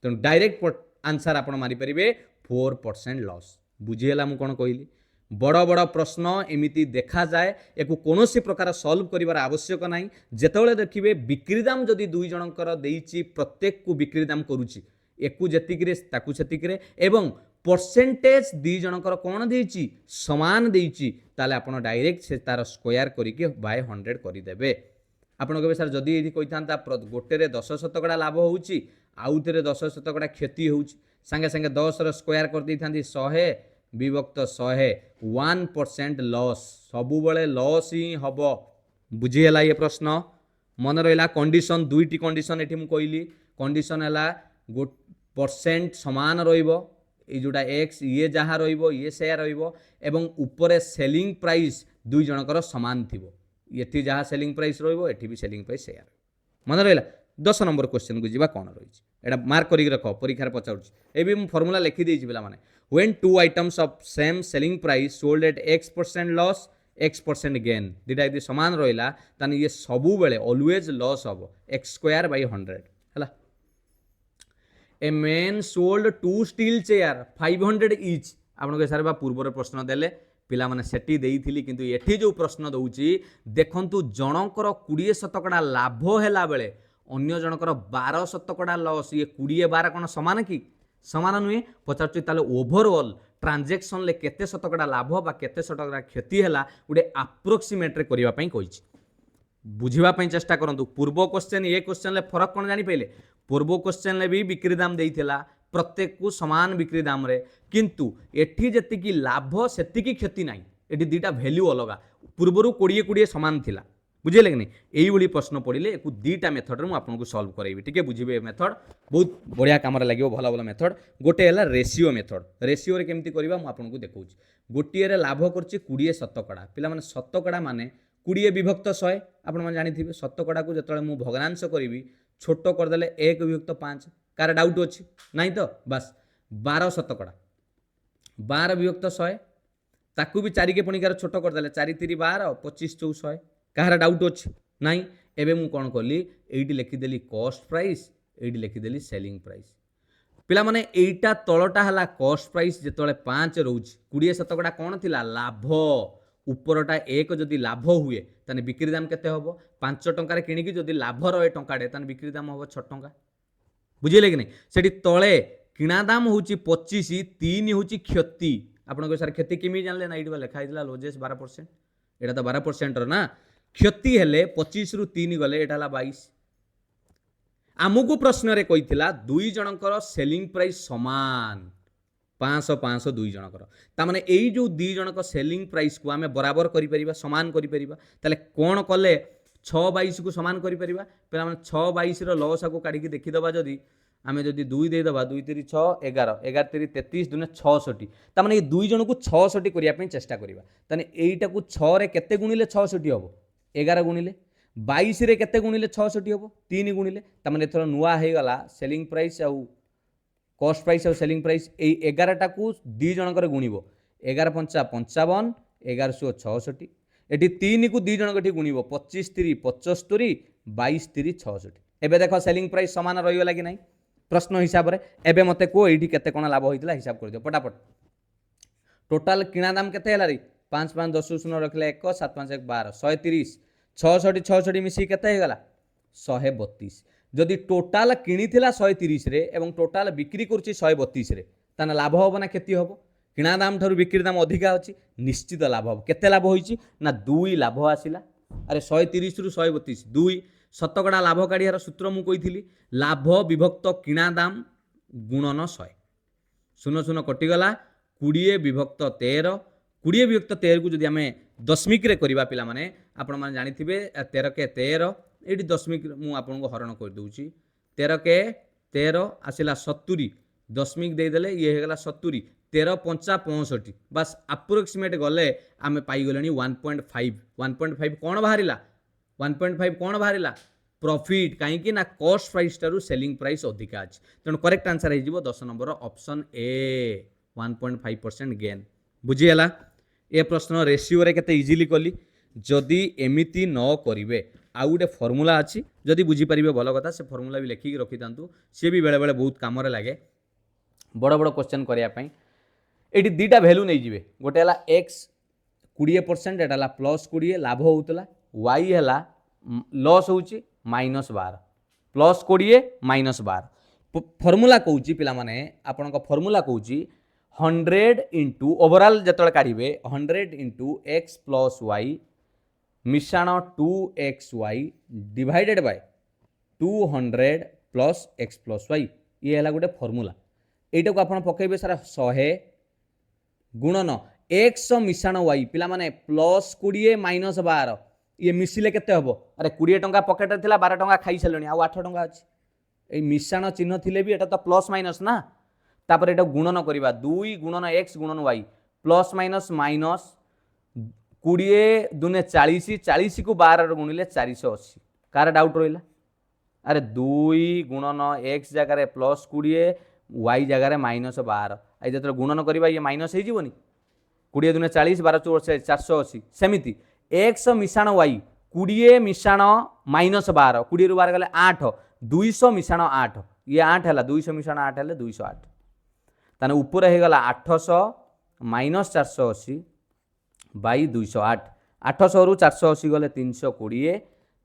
तो डायरेक्ट आंसर आपण मारी परिबे 4% लॉस बुझिएला मु कोन कहली बड़ बड़ प्रश्न एमिति देखा जाए एको कोनोसी प्रकार सॉल्व करिवार आवश्यक नाही जेतेबेले देखिबे बिक्री दाम जदी दुई जनकर देइची प्रत्येक को बिक्री दाम करूची एकू जतिकरे ताकू सेतिकरे एवं परसेंटेज दी जनकर कोन देइची समान देइची ताले आपण डायरेक्ट से तार स्क्वायर करिके बाय 100 करि देबे आपण कहबे सर जदी एदि कहितांता गोटे रे 10 शतकड़ा लाभ होउची आउतरे 10 शतकड़ा क्षति होउची संगे संगे 10 रो स्क्वायर कर दैथांती 100 विभक्त 100 1% लॉस सबु बेले लॉस ही हबो बुझिएला ये प्रश्न मन रहिला कंडीशन दुईटी कंडीशन एठी मु कहली कंडीशन हला परसेंट समान रहिबो ए जोटा x ये जहाँ रहिबो ये शेयर रहिबो एवं ऊपरे सेलिंग प्राइस दुई जनकर समान थिबो एठी जहाँ सेलिंग प्राइस रहिबो एठी भी सेलिंग प्राइस शेयर मन रहिला 10 नंबर क्वेश्चन को जीवा कोन रहिछि एटा मार्क करि रखो परीक्षा पचाउछि ए भी फार्मूला लिखि देछि पिला माने when two items of same selling price sold at x% loss x% gain दिटा यदि समान रहिला ताने ये सबु बेले ऑलवेज लॉस हबो x स्क्वायर बाय 100 हला a man sold two steel chair 500 each आपण के सर बा पूर्वर प्रश्न देले पिला माने सेठी देइथिली किंतु एठी जो प्रश्न दउची देखंतु जनकर 20 शतकड़ा लाभ हैला बेले अन्य जनकर 12 शतकड़ा लॉस ये 20 12 कोन समान की समान नुहे पचार ताले ओवरऑल ट्रांजैक्शन ले केते शतकड़ा लाभ बा केते शतकड़ा क्षति हैला उडे अप्रोक्सीमेट रे करिवा पई कहिछि बुझिबा पई चेष्टा करंतु पूर्व क्वेश्चन ये क्वेश्चन ले फरक कोन जानि पइले पूर्व क्वेश्चन ले भी बिक्री दाम देइथिला प्रत्येक को समान बिक्री दाम रे किंतु एठी जति की लाभ सेति की क्षति नाही एठी दुटा वैल्यू अलगा पूर्वरु 20 20 समान थिला बुझिले कि नहीं एई बली प्रश्न पड़िले एको दुटा मेथड रे मु आपन को सॉल्व करैबी ठीक है बुझिबे मेथड बहुत बढ़िया काम रे लागियो भला भला मेथड गोटे हला रेशियो मेथड रेशियो रे केमती करबा मु आपन को देखौछि गोटिए रे लाभ करछि 20 शतकड़ा पिला माने शतकड़ा माने 20 विभक्त 100 आपण माने जानि थिबे शतकड़ा को जतले मु भग्नांश करबी छोट कर देले 1 विभक्त 5 कार डाउट अछि नाही तो बस 12 शतकड़ा 12 विभक्त 100 ताकू भी 4 के पुणी कार छोट कर देले 4 3 12 25 400 कहार डाउट अच्छे नाई एबे मु कौन कली एइटी लिखिदेली कॉस्ट प्राइस एइटी लिखिदेली सेलिंग प्राइस पिला माने एइटा तळटा हला कॉस्ट प्राइस जेतले 5 रहउची 20 शतकड़ा कोन थिला लाभ उपरटा 1 जदि लाभ हुए ताने बिक्री दाम केते हबो 5 टंकार किनिकी जदि लाभ रहे टंकाटे ताने बिक्री दाम हबो 6 टंका बुझिले कि नहीं सेठी तळे किणा दाम होची 25 3 होची क्षति आपन को सर क्षति किमि जानले ना इडवा लिखा हितला लोजेस 12% एटा तो 12% रो ना क्षति हेले 25 रु 3 गले एटा ला 22 आमुको प्रश्न रे कहितला दुई जनकर सेलिंग प्राइस समान 500 दुई जनकर तामाने एई जो दुई जनक सेलिंग प्राइस को आमे बराबर करि परिबा समान करि परिबा ताले कोन कले 622 को समान करि परिबा पे माने 622 रो लॉस को काढी के देखि दबा जदी आमे जदी 2 दे दबा 2 3 6 11 11 3 33 दुने 66 तामाने ए दुई जन को 66 करिया पे चेष्टा करिबा ताने एईटा को 6 रे केते गुणिले 66 हबो 11 गुणिले 22 रे केते गुणिले 66 हबो 3 गुणिले तामाने एथरो नुवा हे गला सेलिंग प्राइस आउ कॉस्ट प्राइस और सेलिंग प्राइस ए 11टा को दी जनकर गुणिबो 11 पंचा 55 1166 एटी 3 को दी जनक ठी गुणिबो 25 3 75 22 3 66 एबे देखो सेलिंग प्राइस समान रही गला कि नहीं प्रश्न हिसाब रे एबे मते को एठी केते कोन लाभ होइतला हिसाब कर दियो फटाफट टोटल किणा दाम केते हैला रे 5 5 10 0 रखले 1 7 5 1 12 130 66 66 मिसी केते हे गला 132 जदि टोटाल किणीथिला 130 रे एवं टोटाल बिक्री करछि 132 रे ताना लाभ होबो ना क्षति होबो किणा दाम ठारू बिक्री दाम अधिका अछि निश्चित लाभ होबो केते लाभ होइछि ना 2 लाभ आसिला अरे 130 रु 132 2 शतकड़ा लाभ काढियार सूत्र मु कहिथिली लाभ विभक्त किणा दाम गुणन 100 सुनो सुनो कटि गला 20 विभक्त 13 20 विभक्त 13 को जदि आमे दशमिक रे करिबा पिला माने आपण माने जानिथिबे 13 के 13 एटी दशमिक मु आपन को हरण कर दूची 13 के 13 आसिला 70 दशमिक दे देले ये हे गला 70 13 पंचा 65 बस अप्रोक्सीमेट गले आमे पाई गलेनी 1.5 कोन बाहरिला 1.5 कोन बाहरिला प्रॉफिट काहे कि ना कॉस्ट प्राइस टारू सेलिंग प्राइस अधिका अछि तण करेक्ट आंसर हे जिवो 10 नंबर ऑप्शन ए 1.5% गेन बुझी हला ए प्रश्न रेशियो रे केते इजीली कली जदि एमिति न करिवे आउ गोटे फर्मुला अच्छी जदि बुझीपारे भल कथा से फर्मुला भी लेखिक रखी था सी भी बेले बेले बहुत कम लगे बड़ बड़ क्वेश्चन करने ये दुटा भैल्यू नहीं जी गोटे है एक्स 20% एटा है प्लस 20 लाभ होता वाई है लॉस हो -12 प्लस 20 -12 फर्मुला कौच पे आपण फर्मुला कौच 100 इंटू ओवरऑल जो काढ़े 100 इंटू एक्स प्लस वाई मिश्रण 2xy divided by 200 plus x plus Y ये है गोटे फर्मुला यटा को आप पकेबे सारा 100 गुणन x मिश्रण y पिला माने प्लस 20 माइनस 12 ये मिसिले केते हबो अरे 20 टंका पकेट रे थिला 12 टंका खाई सलणी आ 8 टंका अछि ए मिश्रण चिन्ह थिले भी एटा तो प्लस माइनस ना तापर एटा गुणन करबा 2 गुणन x गुणन y प्लस माइनस माइनस 20 दुने 40 40 को 12 गुणिले 480 कार डाउट रहा अरे 2 गुणन x जगार प्लस 20 y जगार -12 आई जो गुणन करवा ये माइनस हो 20 दुने 40 12 4 480 सेमिति x मिशाण y 20 मिशाण -12 20 रु 12 गले 8 200 मिशाण 8 ये 8 है 200 मिशाण 8 है 208 ताने ऊपर हो गला 800 -480 बाई 208 800 रु 480 गले 320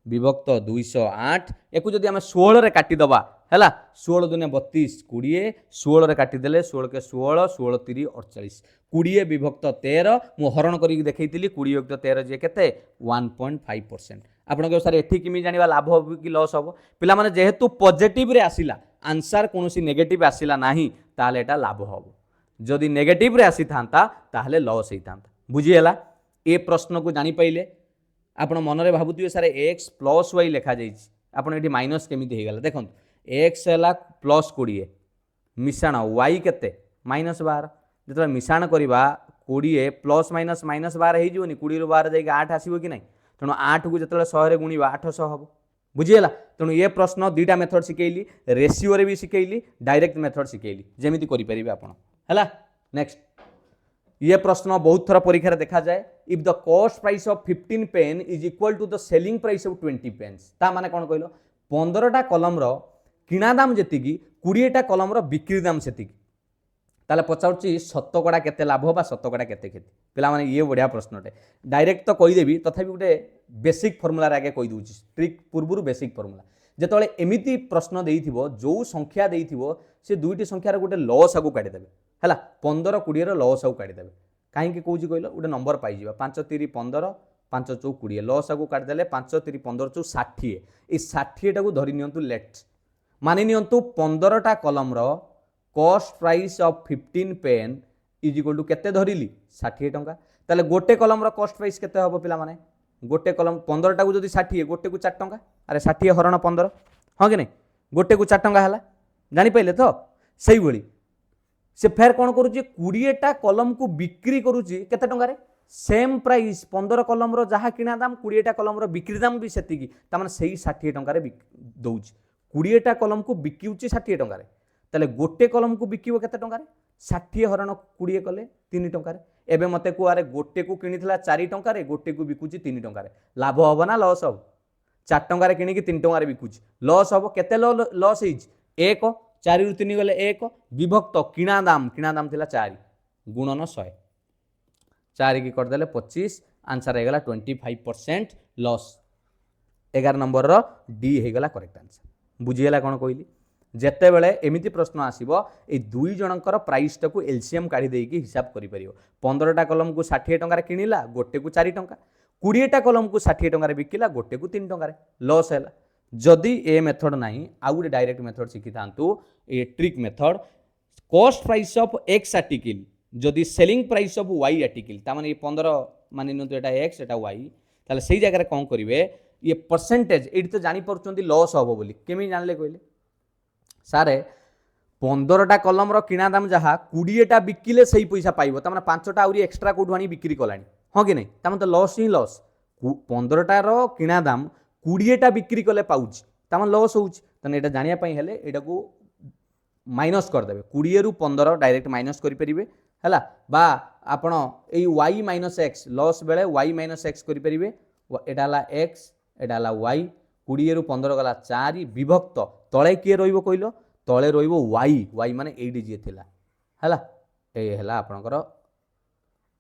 विभक्त 208 एक जदि आम 16 रे काटिदबा है 16 दुने 32 20 16 रे काटिदेले 16 के 16 16 3 48 20 विभक्त 13 मु हरण करी देखई 20 विभक्त 13 जे केते 1.5% आपण सर एठी किमि जानिबा लाभ हो कि लॉस हो पिला माने जेहेतु पॉजिटिव रे आसिला आंसर कोनोसी नेगेटिव आसिला नाही ताले एटा लाभ हो जदि नेगेटिव रे आसी थांता ताले लॉस होई थांता बुझीगला ए प्रश्न को जानी पाइले आपण मनरे भाबुथिबे सारे x प्लस y लिखा जाइछि आपण एठी माइनस केमिति हेगला देखन x हला प्लस 20 मिश्रण y केते -12 जतरा मिश्रण करबा 20 प्लस माइनस -12 हे जिवनी 20 रु 12 जाई 8 आसीबो कि नै तणो 8 को जतरा 100 रे गुणीबा 800 हबो बुझीगला तणो ये प्रश्न दुईटा मेथड सिकेइली रेशियो रे भी सिकेइली डायरेक्ट मेथड सिकेइली जेमिति करि परिबे आपण हला नेक्स्ट ये प्रश्न बहुत थर परीक्षा देखा जाए if the cost price of 15 pen is equal to the selling price of 20 pens ता माने कोन कहलो 15टा कलम रो किणा दाम जेतिकी 20टा कलम रो बिक्री दाम सेतिकी ताले पचारुछि शतकड़ा केते लाभ बा शतकड़ा केते क्षति पिला माने ये बढ़िया प्रश्नटे डायरेक्ट तो कहि देबी तथापि गोटे बेसिक फॉर्मूला आगे कहि दूची ट्रिक पूर्वरु बेसिक फॉर्मूला जेतले एमिति प्रश्न देइथिबो जो संख्या देइथिबो से दुईटी संख्यार गोटे लॉस आगु काढी देबे हैला 15 20 रो लॉस आगु काढी देबे काहे कि कहूची कहलो गोटे नंबर पाई जिबा 5 3 15 5 4 20 लॉस आगु काढी देले 5 3 15 4 60 ए 60 टाकू धरि नियंतु लेट मानि नियंतु 15 टा कलम रो cost price of 15 pen is equal to केते धरिली 60 टंका ताले गोटे कलम रो कॉस्ट प्राइस केते हबो पिला माने गोटे कलम 15 टाकू जदी 60 गोटे को 4 टंका अरे 60 हरण 15 हां कि नहीं गोटे को 4 टंका हला जानि पइले तो सेही भली से फेर कोन करूची 20 टा कलम को बिक्री करूची केते टंका रे सेम प्राइस 15 कलम रो जहा किना दाम 20 टा कलम रो बिक्री दाम भी सेती की त माने सेही 60 टंका रे दउची 20 टा कलम को बिकिउची 60 टंका रे ताले गोटे कलम को बिकिबो केते टंका रे 60 हरण 20 कले 3 टंका रे एबे मते को अरे गोटे को किनिथिला 4 टंका रे गोटे को बिकुची 3 टंका रे लाभ होबो ना लॉस होबो 4 टंका रे किनि कि 3 टंका रे बिकुची लॉस होबो केते लॉस हिज 1 4 रु 3 गले 1 विभक्त किना दाम थिला 4 गुणन 100 4 की कर देले 25 आंसर हे गला 25% लॉस 11 नंबर रो डी हे गला करेक्ट आंसर बुझियला कोन कहली जेते बेले एमिति प्रश्न आसीबो ए दुई जनकर प्राइस टाकू एलसीएम काढी देकी हिसाब करि परियो 15 टा कलम को 60 टंका रे किनिला गोटे को 4 टंका 20 टा कलम को 60 टंका रे बिकिला गोटे को 3 टंका रे लॉस हैला जदि ए मेथड नाही आ गुटे डायरेक्ट मेथड सिखि थांतु a trick method cost price of X article जदि selling price of Y article ता माने 15 मानि नतो एटा एक्स एटा वाई ताले सेही जगह रे कोन करिवे ये परसेंटेज एडी तो जानि परचोंती लॉस होबो बोली केमि जानले कहले सारे 15 टा कलम रो किना दाम जहा 20 टा बिकिले सही पैसा पाइबो त माने 5 टा आउरी एक्स्ट्रा कोठु आनी बिक्री कलानी हां कि नहीं त माने तो लॉस ही लॉस 15 टा रो किना दाम 20 टा बिक्री कले पाउछ त माने लॉस होउछ तने एटा जानिया पई हेले एटा को माइनस कर देबे 20 रु 15 डायरेक्ट माइनस करि परिबे हला बा आपण एई y माइनस x लॉस बेले y माइनस x करि परिबे एटा हला x एटा हला y 20 रु 15 गला 4 विभक्त तळे किए रहिबो कइलो तळे रहिबो y माने एडी जे थिला हला ए हला आपनकर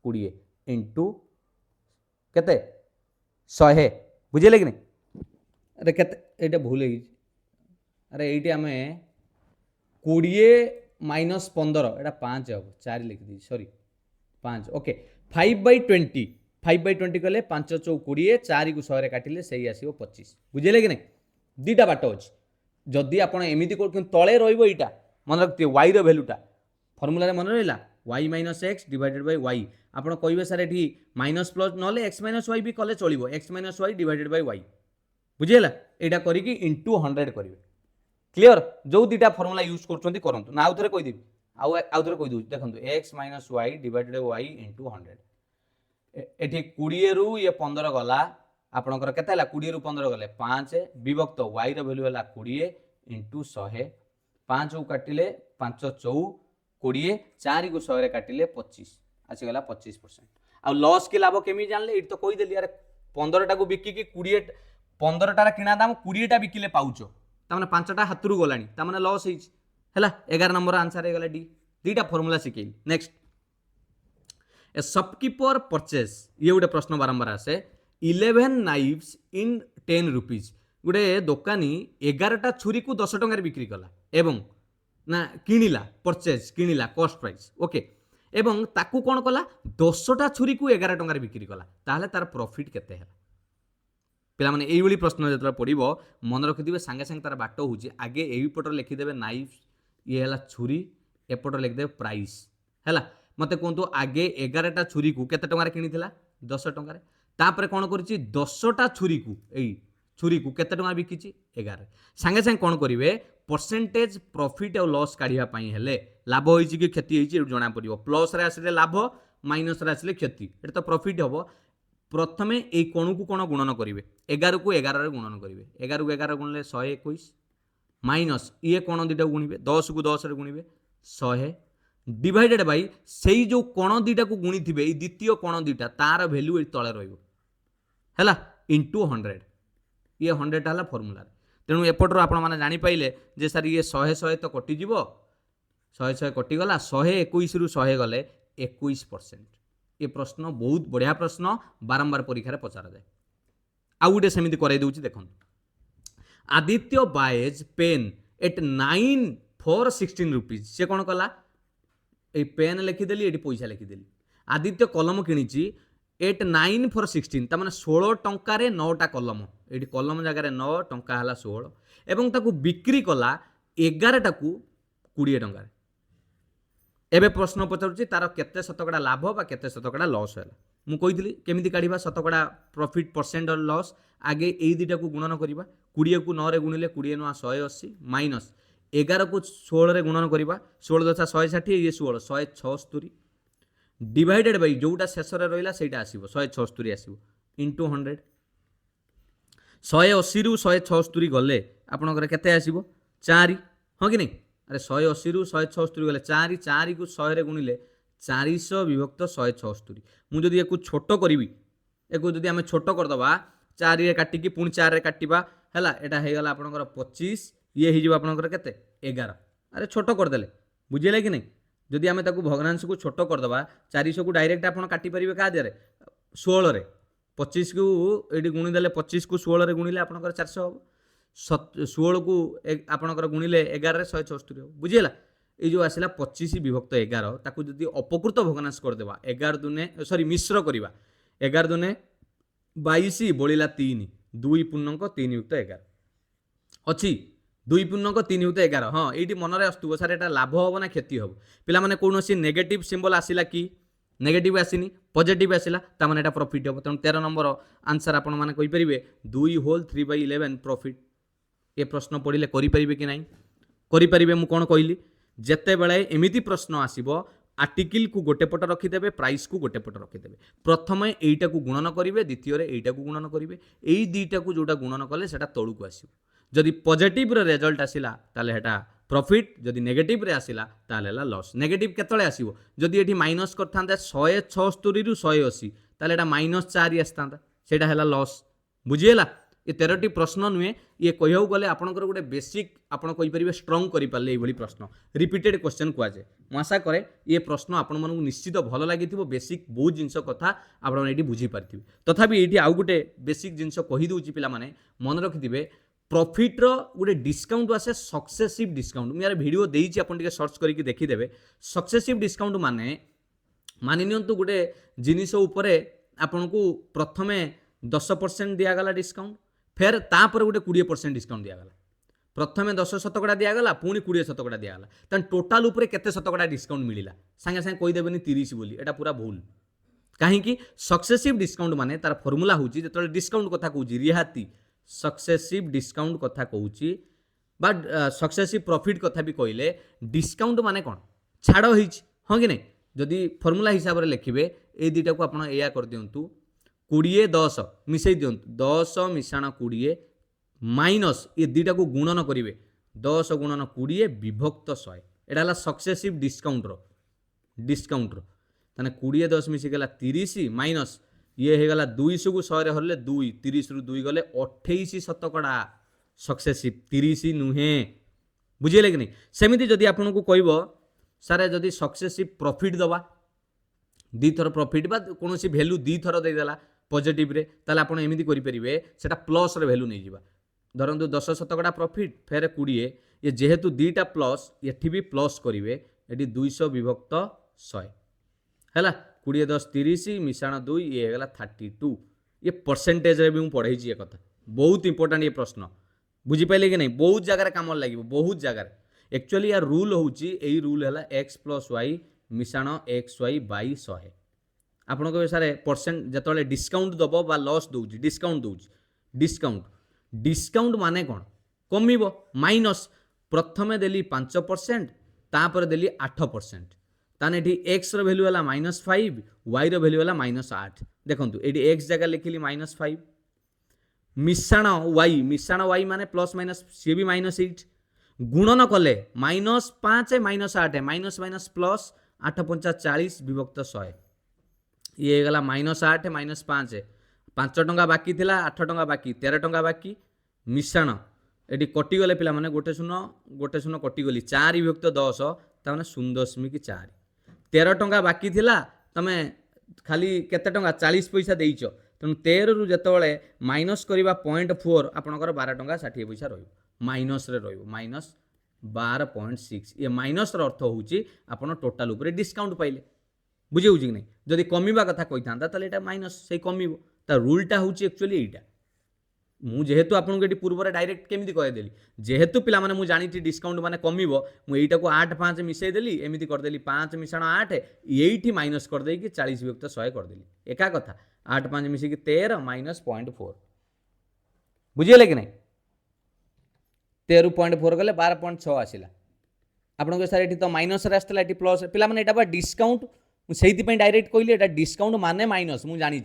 20 इनटू केते 100 बुझिले कि नहीं अरे केते एटा भूल हे अरे एटी हमें 20 माइनस 15 एटा 5 अब 4 लिख दी सॉरी 5 ओके 5/20 5/20 कले 5 चौ 20 4 को 100 रे काटिले सही आसीबो 25 बुझिले कि नहीं दीटा बाट अछि जदि आपण एमिति को तळे रहिबो एटा मन रखते y रो वैल्यूटा फार्मूला रे मन रहला y minus x divided by y आपण कहबे सर एठी माइनस प्लस नले x माइनस y भी कले चलिबो x minus y divided by y बुझिला एटा करी कि इनटू 100 करिवे क्लियर जो दीटा फार्मूला यूज करछंती करंतु ना आउ थरे कहि देबी आउ थरे कहि दउ देखंतु x minus y divided by y into 100 एठी 20 रु ये 15 गला आपनकर केते हला 20 रु 15 गले 5 विभक्त y रो वैल्यू हला 20 इनटू 100 5 को काटिले 5 चौ 20 4 को 100 रे काटिले 25 आसी गला 25% आ लॉस के लाभ केमी जानले इट तो कहि देली यार 15 टा को बिकी कि 20 15 टा किना दाम 20 टा बिकिले पाउचो त माने 5 टा हातरू गलानी त माने लॉस हिज हला 11 नंबर आंसर हे गला डी दीटा फार्मूला सिकेल नेक्स्ट ए शॉपकीपर परचेस ये गोटे प्रश्न बारंबार आसे 11 नाइफ्स इन 10 रुपीज गोटे दोकानी 11टा छुरी को 10 टंका रे बिक्री कला एवं ना किनिला परचेस किनिला कॉस्ट प्राइस ओके एवं ताकू कोन कला 10टा छुरी को 11 टंका रे बिक्री कला ताहले तार प्रॉफिट केते है पिला माने एई वाली प्रश्न जेतरा पडिबो मन रखिदिबे संगे संगे तार बाटो होची आगे एई पटर लिखि देबे नाइफ ये हला छुरी एपटर लिखि देबे प्राइस हला मते कोंतु आगे 11टा छुरी को केते टंका रे किनिथिला 10 टंका रे तापरे कोन करिछि 10टा छुरी को केते टंका बिकिछि 11 संगे संगे कोन करिवे परसेंटेज प्रॉफिट और लॉस काढिया पई हेले लाभ होइछि कि क्षति होइछि जणा पडिबो प्लस रे आसिले लाभ माइनस रे आसिले क्षति एटा तो प्रॉफिट हबो प्रथमे ए कोण को कोण गुणन करिवे 11 को 11 रे गुणन करिवे 11 को 11 गुणले 121 माइनस ये कोण दिटा गुणिबे 10 को 10 रे गुणिबे 100 डिवाइडेड बाय सेई जो कोण दिटा को गुणी थिबे ए द्वितीय कोण दिटा तार वैल्यू ए तळे रहइबो हैला इनटू 100 ये 100 हला फार्मूला तेणु एपटर आपण माने जानि पाइले जे सर ये 100 100 तो कटि जीवो शहे शहे कटिगला 121 रु 100 गले 21%। ये प्रश्न बहुत बढ़िया प्रश्न बारंबार परीक्षा पचार जाए। आउ गोटे सेमती कर देखो Aditya boys pen eight 9 for 16 rupees से कौन कला ये पेन लिखिदेली ये पैसा लिखिदेली आदित्य कलम किणी एट 9 for 16 तार 16 टंकार 9टा कलम ये कलम जगार 9 टंका है 16 एवं ताकू बिक्री कला 11टा को 20 टंकार। एबे प्रश्न पचारुची तार केते शतकड़ा लाभ बा केते शतकड़ा लॉस है मु कही केमिति काढ़ा शतकड़ा प्रॉफिट परसेंट और लॉस आगे यही दुटा को गुणन करवा 20 को 9 रे गुणिले 20 नुआ 180 माइनस 11 को 16 रे गुणन करवा 16 दशा 160 ये 16 176 डिवाइडेड बाई जोटा शेष रहा से आसो 176 आसो इंटू 100 180 रु 176 गले आपंकर केते आसो 4 हाँ कि नहीं अरे 180 रु 176 गले 4 4 को 100 रे गुणिले 400 विभक्त 176 मुझे एक छोट करी एक जदि आम छोट करदे 4 रे काटिकी पुणी 4 रे काटिबा हैला एटा हे गला आपनकर 25 ये ही जो आपनकर केते 11 अरे छोट करदेले बुझिले कि नहीं जदि आम ताकू भग्नांश को छोट करदे 400 को डायरेक्ट आप काटि परिबे का दिया 16 रे 25 को ये गुणीदे 25 को 16 रे गुणिले आपनकर 400 हम 16 को आपनकर गुणिले 11 रे 176 हो बुझिला ये जो आसला 25 विभक्त 11 ताकू जदि अपकृत भग्नांश करदेवा 11 दुने सॉरी मिश्र करवा 11 दुने 22 बलिला 3 2 पूर्णांक 3 युक्त 11 अच्छी 2 पूर्णांक 3 युक्त 11 हाँ ये मनरे आसुव सर एटा लाभ हम ना क्षति हम पिला माने कौनसी नेगेटिव सिंबल आसिला कि नेगेटिव आसीनी पॉजिटिव आसिला ता माने एटा प्रॉफिट हम तेणु 13 नंबर आंसर आपण माने कहि परिबे 2 होल 3/11 प्रॉफिट। ये प्रश्न पढ़िले करि परिबे कि नहीं करि परिबे मु कोन कहली जेते बेले एमिति प्रश्न आसीबो आर्टिकल को गोटे पट रखिदेवे प्राइस को गोटे पट रखिदेवे प्रथम एटा को गुणन करेंगे द्वितीय एटा को गुणन करेंगे यही दुईटा को जोटा गुणन कले सेटा तलू को आसो जदि पॉजिटिव रिजल्ट आसिला ताले हेटा प्रॉफिट जदि नेगेटिव रे आसिला ताले ला लॉस नेगेटिव केतळे आसीबो जदि एठी माइनस करथांते 176 रु 180 ताले एटा -4 आस्तांता सेटा हैला लॉस बुझिएला। ये 13टी प्रश्न नुहे ये कहू गले आपनकर गोटे बेसिक आपन कहि परिबे स्ट्रांग करि पाले एभली प्रश्न रिपीटेड क्वेश्चन कुआजे मु आशा करे ये प्रश्न आपण मानू निश्चित भल लागिथिबो बेसिक बहुत जिंस कथा आपण एठी बुझी पारथिबे तथापि एठी आउ गोटे बेसिक जिंस कहि दउची पिला माने मन रखिथिबे प्रॉफिट रो गोटे डिस्काउंट आसे सक्सेसिव डिस्काउंट मु यार वीडियो देइची आपण टिके सर्च करिकि देखि देबे सक्सेसिव डिस्काउंट माने मानि नियंतु गोटे जिनिस उपरे आपण को प्रथमे 10% दिया गला डिस्काउंट फिर तापर गोटे 20% डिस्काउंट दिया गला प्रथमे 10 शतकड़ा दिया गला पुणी 20 शतकड़ा दिया गला तन टोटाल उपरे केते शतकड़ा डिस्काउंट मिलिला संगे संगे कहि देबेनी 30 बोली एटा पूरा भूल काहेकि सक्सेसिव डिस्काउंट माने तार फार्मूला होची जेतले डिस्काउंट कथा कहूची रिहाती सक्सेसिव डिस्काउंट कथा कहूची बा सक्सेसिव प्रॉफिट कथा भी कहले डिस्काउंट माने कोन छाड़ होईची हां कि नहीं जदि फार्मूला हिसाब रे लिखिबे ए दुटा को आपण एया कर दियंतु 20 10 मिसई दियंतु 10 मिसाण 20 माइनस ये दुटा को गुणन करेंगे 10 गुणन 20 विभक्त 100 एटा हला सक्सेसिव डिस्काउंट रो ताने 20 10 मिसी गला 30 माइनस ये हे गला 200 को 100 रे हरले 2 30 रु 2 गले 28 शतकड़ा सक्सेसिव 30 नुहे बुझिले कि नहीं सेमिति जदि आपन को कहबो सारे जदि सक्सेसिव प्रॉफिट दवा दी थर प्रॉफिट बा कोनोसी वैल्यू दी थर दे देला पॉजिटिव रे ताले आपण एमिति करि परिबे सेटा प्लस रे वैल्यू नै जिबा धरंतु 10 शतकड़ा प्रॉफिट फेर 20 ये जेहेतु दीटा प्लस एठी भी प्लस करिवे एठी 200 विभक्त 100 हैला 20 10 30 मिसाण 2 ये गला 32 ये परसेंटेज रे भी मु पढाई छी ए कथा बहुत इंपोर्टेंट ये प्रश्न बुझी पाइले कि नहीं बहुत जगह काम लागिवो बहुत जगह एक्चुअली यार रूल होउची एई रूल हैला x + y मिसाण xy बाई 100 आपण को सारे परसेंट जतले डिस्काउंट दबो बा लॉस दउची डिस्काउंट डिस्काउंट माने कोन कमिबो माइनस प्रथमे देली 5% तापर देली 8% ताने एठी x रो वैल्यू हला -5 y रो वैल्यू हला -8 देखंतु एठी x जगह लिखिली -5 मिसाण y माने प्लस माइनस सी भी -8 गुणन कले -5 -8 माइनस माइनस प्लस 8 5 40 विभक्त 100 ये गला -8 -5 5 टंका बाकी थिला 8 टंका बाकी 13 टंका बाकी मिसाण एटी कटिगले पिला माने गोटे शून्य कटिगली 4 विभक्त 10 ताने 0.4 13 टंका बाकी थिला तमे खाली केते टंका 40 पैसा देइछ तेणु 13 रु जेतबेले माइनस करबा 0.4 आपनकर 12 टंका 60 पैसा रहइबो माइनस रे रहइबो माइनस 12.6 ये माइनस रो अर्थ होउची आपण टोटल ऊपर डिस्काउंट पाइले बुझे होउची कि नै जदि कमिबा कथा कहिथांता तले एटा माइनस से कमिबो ता रूलटा होउची एक्चुअली एटा मु जेहेतु आपन के पूर्व डायरेक्ट केमिति कहि देली जेहेतु पिला माने मु जानि डिस्काउंट माने कमिबो मु एटा को 8 5 मिसै देली एमिति कर देली 5 मिसण 8 एठी माइनस कर देई कि 40 विभक्त 100 कर देली एका कथा 8 5 मिसै कि 13 माइनस 0.4 बुझिले कि नै 13.4 गले 12.6 आसिला आपन के सर एठी तो माइनस रे आस्तला एठी प्लस पिला माने एटा बा डिस्काउंट मु सेहिति पई डायरेक्ट कहली एटा डिस्काउंट माने माइनस मु जानि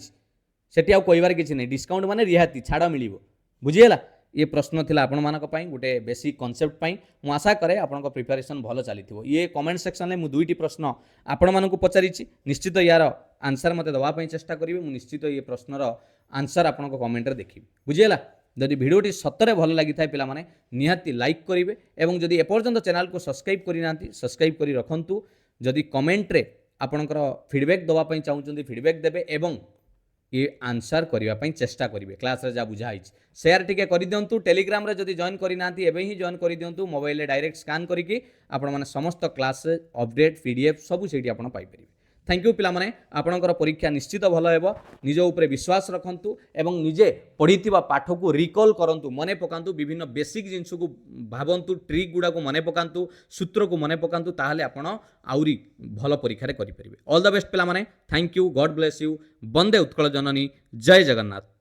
सेठी आउ कहबार किछि नै डिस्काउंट माने रिहाती छाड़ मिलिबो बुझिएला ये प्रश्न थिला आपण मानक पई गुटे बेसिक कांसेप्ट पई मु आशा करे आपनक प्रिपरेशन भलो चलिथिबो ये कमेंट सेक्शन में मु दुईटी प्रश्न आपण मानक पचारिछि निश्चित यार आंसर मते दवा पई चेष्टा करिवे मु निश्चित ये प्रश्नर आंसर आपनक कमेंट रे देखिबी बुझिएला जदि भिडियोटी सतरे भल लगी थाए पिला माने निहाती लाइक करिवे एवं जदि एपर्यंत चैनल को सब्सक्राइब करि नांती सब्सक्राइब करि रखंतु जदि कमेंट रे आपनकर फीडबैक दवा पई चाहुचंदी फीडबैक देबे एवं ये आंसर करने चेष्टा करेंगे क्लास रे जा बुझाई शेयर टिके कर दिंतु टेलीग्राम रे जदि जॉइन करी नांती एबे ही जॉइन कर दिंतु मोबाइल रे डायरेक्ट स्कैन करिकी आपण माने समस्त क्लास अपडेट पीडीएफ सब सेठी आपण पाई परिबे थैंक यू पिला माने आपणकर परीक्षा निश्चित भल हेबो निज ऊपर विश्वास रखंतु एवं निजे पढ़ीथिबा पाठ को रिकॉल करंतु मने पकांतु विभिन्न बेसिक जिंस को भावंतु ट्रिक गुडा को मने पकांतु सूत्र को मने पकांतु ताहले आपण आउरी भल परीक्षा रे करि परिबे ऑल द बेस्ट पिला माने thank you God bless you Vande Utkal Janani जय जगन्नाथ।